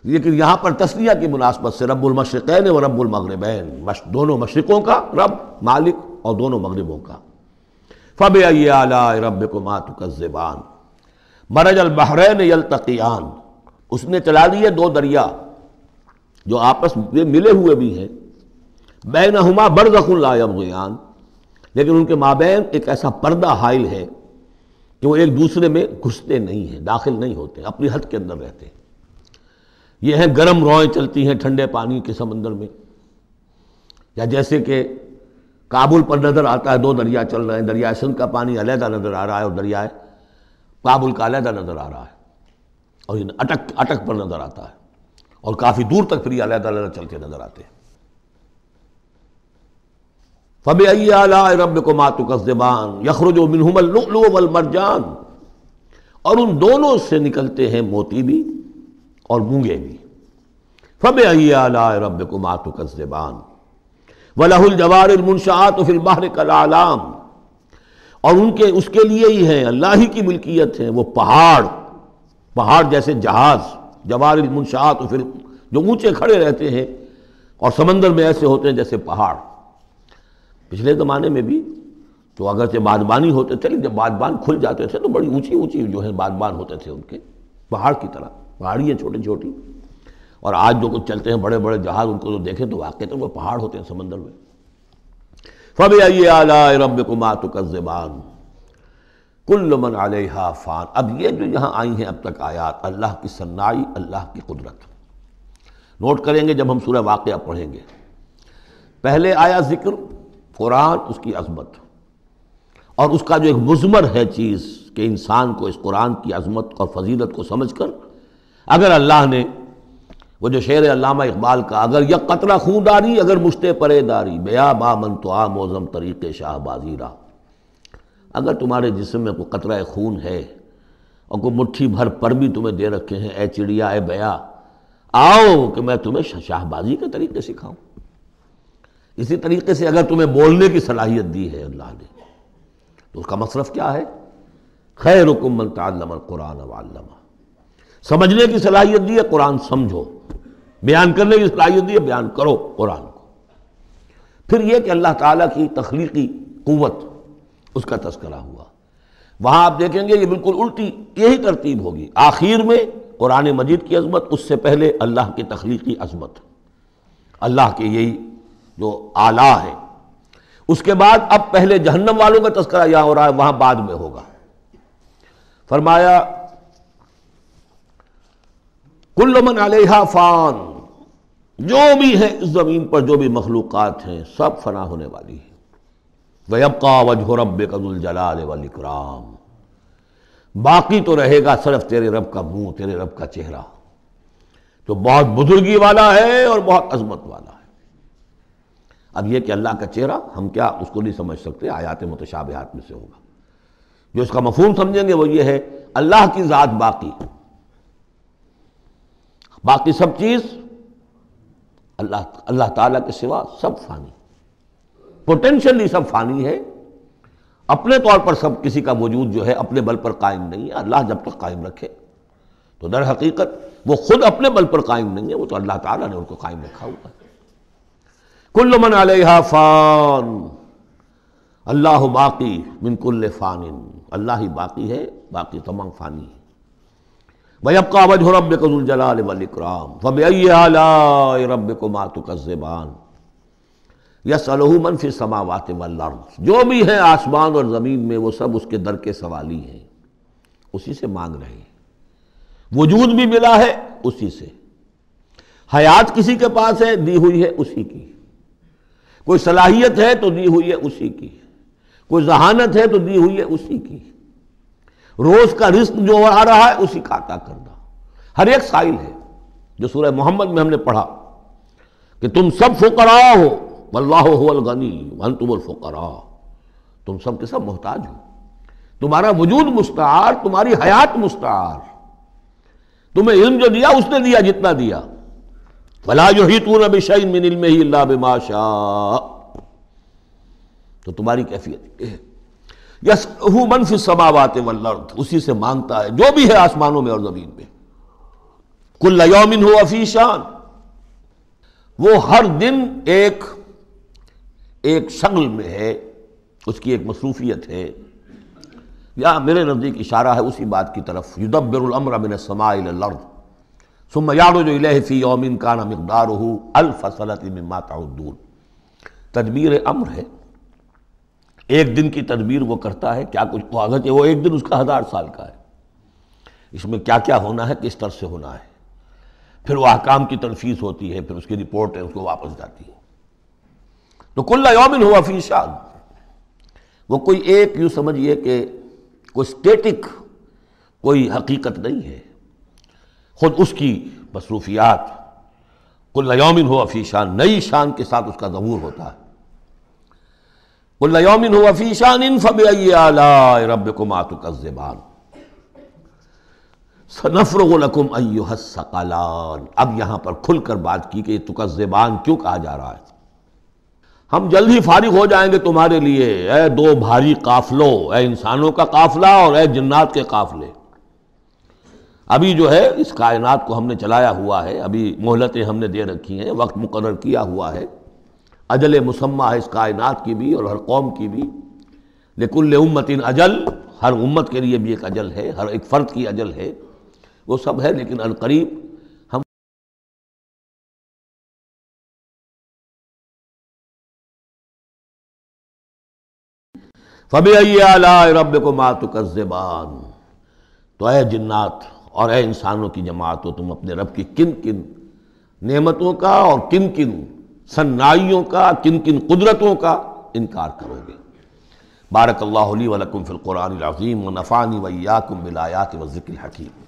لیکن یہاں پر تسنیہ کی مناسبت سے رب المشرقین و رب المغربین، دونوں مشرقوں کا رب مالک اور دونوں مغربوں کا. فَبِأَيِّ آلَاءِ رَبِّكُمَا تُكَذِّبَانِ، مَرَجَ الْبَحْرَيْنِ يَلْتَقِيَانِ، اس نے چلا دیے دو دریا جو آپس میں ملے ہوئے بھی ہیں، بینہما برزخ لا یبغیان، لیکن ان کے مابین ایک ایسا پردہ حائل ہے کہ وہ ایک دوسرے میں گھستے نہیں ہیں، داخل نہیں ہوتے، اپنی حد کے اندر رہتے ہیں. یہ ہیں گرم روئیں چلتی ہیں ٹھنڈے پانی کے سمندر میں، یا جیسے کہ کابل پر نظر آتا ہے دو دریا چل رہے ہیں، دریائے سندھ کا پانی علیحدہ نظر آ رہا ہے اور دریائے کابل کا علیحدہ نظر آ رہا ہے، اور یہ اٹک پر نظر آتا ہے، اور کافی دور تک پھر یہ علیحدہ علیحدہ چلتے نظر آتے ہیں. فَبِأَيِّ آلَاءِ رَبِّكُمَا تُكَذِّبَانِ يَخْرُجُ مِنْهُمَا اللُّؤْلُؤُ وَالْمَرْجَانُ، اور ان دونوں سے نکلتے ہیں موتی بھی اور مونگے بھی. فَبِأَيِّ آلَاءِ رَبِّكُمَا تُكَذِّبَانِ وَلَهُ الْجَوَارِ الْمُنشَآتُ فِي الْبَحْرِ كَالْأَعْلَامِ، اور اس کے لیے ہی ہیں، اللہ ہی کی ملکیت ہے وہ پہاڑ جیسے جہاز، جوار المنشآت جو اونچے کھڑے رہتے ہیں اور سمندر میں ایسے ہوتے ہیں جیسے پہاڑ. پچھلے زمانے میں بھی تو اگرچہ بادبانی ہوتے تھے، لیکن جب بادبان کھل جاتے تھے تو بڑی اونچی اونچی جو ہے بادبان ہوتے تھے ان کے، پہاڑ کی طرح، پہاڑیاں چھوٹی چھوٹی. اور آج جو کچھ چلتے ہیں بڑے بڑے جہاز، ان کو تو دیکھیں تو واقعی وہ پہاڑ ہوتے ہیں سمندر میں. فَبِأَيِّ آلَاءِ رَبِّكُمَا تُكَذِّبَانِ كُلُّ مَنْ عَلَيْهَا فَانٍ. اب یہ جو یہاں آئی ہیں اب تک آیات، اللہ کی صنائی، اللہ کی قدرت نوٹ کریں گے جب ہم سورہ واقعہ پڑھیں گے. پہلے آیا ذکر قرآن، اس کی عظمت، اور اس کا جو ایک مضمر ہے چیز کہ انسان کو اس قرآن کی عظمت اور فضیلت کو سمجھ کر، اگر اللہ نے وہ جو شعر علامہ اقبال کا، اگر یک قطرہ خون داری اگر مشتے پرے داری، بیا با من تو آ موزم طریق شاہ بازی را، اگر تمہارے جسم میں کوئی قطرہ خون ہے اور کوئی مٹھی بھر پر بھی تمہیں دے رکھے ہیں، اے چڑیا اے بیا، آؤ کہ میں تمہیں شاہ بازی کے طریقے سکھاؤں. اسی طریقے سے اگر تمہیں بولنے کی صلاحیت دی ہے اللہ نے، تو اس کا مصرف کیا ہے؟ خیرکم من تعلم القرآن وعلمہ. سمجھنے کی صلاحیت دی ہے، قرآن سمجھو. بیان کرنے کی صلاحیت دی ہے، بیان کرو قرآن کو. پھر یہ کہ اللہ تعالیٰ کی تخلیقی قوت اس کا تذکرہ ہوا۔ وہاں آپ دیکھیں گے یہ بالکل الٹی یہی ترتیب ہوگی، آخر میں قرآن مجید کی عظمت، اس سے پہلے اللہ کی تخلیقی عظمت، اللہ کے یہی جو اعلیٰ ہے، اس کے بعد اب پہلے جہنم والوں کا تذکرہ یہاں ہو رہا ہے، وہاں بعد میں ہوگا۔ فرمایا کل من علیہا فان، جو بھی ہے اس زمین پر جو بھی مخلوقات ہیں سب فنا ہونے والی ہے۔ وَيَبْقَى وَجْهُ رَبِّكَ ذُو الْجَلَالِ وَالْإِكْرَامِ، باقی تو رہے گا صرف تیرے رب کا منہ، تیرے رب کا چہرہ، جو بہت بزرگی والا ہے اور بہت عظمت والا ہے۔ اب یہ کہ اللہ کا چہرہ ہم کیا اس کو نہیں سمجھ سکتے، آیات متشابہات میں سے ہوگا۔ جو اس کا مفہوم سمجھیں گے وہ یہ ہے اللہ کی ذات باقی، باقی سب چیز اللہ تعالیٰ کے سوا سب فانی، پوٹینشلی سب فانی ہے، اپنے طور پر سب کسی کا وجود جو ہے اپنے بل پر قائم نہیں ہے۔ اللہ جب تک قائم رکھے تو در حقیقت وہ خود اپنے بل پر قائم نہیں ہے، وہ تو اللہ تعالیٰ نے ان کو قائم رکھا ہوا ہے۔ کل من علیہا فان، اللہ باقی من کل فان، اللہ ہی باقی ہے، باقی تمام فانی ہے۔ وَيَبْقَى وَجْهُ رَبِّكَ ذُو الْجَلَالِ وَالْإِكْرَامِ فَبِأَيِّ آلَاءِ رَبِّكُمَا تُكَذِّبَانِ يَسْأَلُهُ مَنْ فِي السَّمَاوَاتِ وَالْأَرْضِ، جو بھی ہیں آسمان اور زمین میں وہ سب اس کے در کے سوالی ہیں، اسی سے مانگ رہے ہیں۔ وجود بھی ملا ہے اسی سے، حیات کسی کے پاس ہے دی ہوئی ہے اسی کی، کوئی صلاحیت ہے تو دی ہوئی ہے اسی کی، کوئی ذہانت ہے تو دی ہوئی ہے اسی کی، روز کا رزق جو آ رہا ہے اسی کا عطا کرنا، ہر ایک سائل ہے۔ جو سورہ محمد میں ہم نے پڑھا کہ تم سب فقراء ہو واللہ هو الغنی وانتم الفقراء، تم سب کے سب محتاج ہو، تمہارا وجود مستعار، تمہاری حیات مستعار، تمہیں علم جو دیا اس نے دیا جتنا دیا۔ فلا یحیطون بشیء من علمہ الا بما شاء، تو تمہاری کیفیت یہ ہے۔ یسألہ من فی السماوات والارض، اسی سے مانگتا ہے جو بھی ہے آسمانوں میں اور زمین میں۔ کل یوم ہوا فی شان، وہ ہر دن ایک شغل میں ہے، اس کی ایک مصروفیت ہے۔ یا میرے نزدیک اشارہ ہے اسی بات کی طرف، یدبر الامر من السماء الى الارض ثم یعرج الیہ فی یوم کان مقدارہ الف سنۃ مما تعدون، تدبیر امر ہے، ایک دن کی تدبیر وہ کرتا ہے، کیا کچھ اگرچہ وہ ایک دن اس کا 1000 سال کا ہے، اس میں کیا کیا ہونا ہے، کس طرح سے ہونا ہے، پھر وہ احکام کی تنفیذ ہوتی ہے، پھر اس کی رپورٹ ہے، اس کو واپس جاتی ہے۔ تو کل یوم ہوا فی شان، وہ کوئی ایک یوں سمجھیے کہ کوئی اسٹیٹک کوئی حقیقت نہیں ہے، خود اس کی مصروفیات، کل یوم ہوا فی شان، نئی شان کے ساتھ اس کا ظہور ہوتا ہے۔ کل یوم ہوا فی شان فبأی آلاء ربکما تکذبان سنفرغ لکم ایھا الثقلان۔ اب یہاں پر کھل کر بات کی کہ یہ تکذبان کیوں کہا جا رہا ہے۔ ہم جلد ہی فارغ ہو جائیں گے تمہارے لیے، اے دو بھاری قافلوں، اے انسانوں کا قافلہ اور اے جنات کے قافلے۔ ابھی جو ہے اس کائنات کو ہم نے چلایا ہوا ہے، ابھی مہلتیں ہم نے دے رکھی ہیں، وقت مقرر کیا ہوا ہے، اجل مسمى ہے اس کائنات کی بھی اور ہر قوم کی بھی۔ لکل امۃ اجل، ہر امت کے لیے بھی ایک اجل ہے، ہر ایک فرد کی اجل ہے، وہ سب ہے، لیکن عنقریب ہم فَبِأَيِّ آلَاءِ رَبِّكُمَا تُكَذِّبَانِ، تو اے جنات اور اے انسانوں کی جماعت ہو، تم اپنے رب کی کن کن نعمتوں کا اور کن کن صنائیوں کا، کن کن قدرتوں کا انکار کرو گے۔ بارک اللہ لی و لکم فی القرآن العظیم ونفعنی وإیاکم بالآیات والذکر الحکیم۔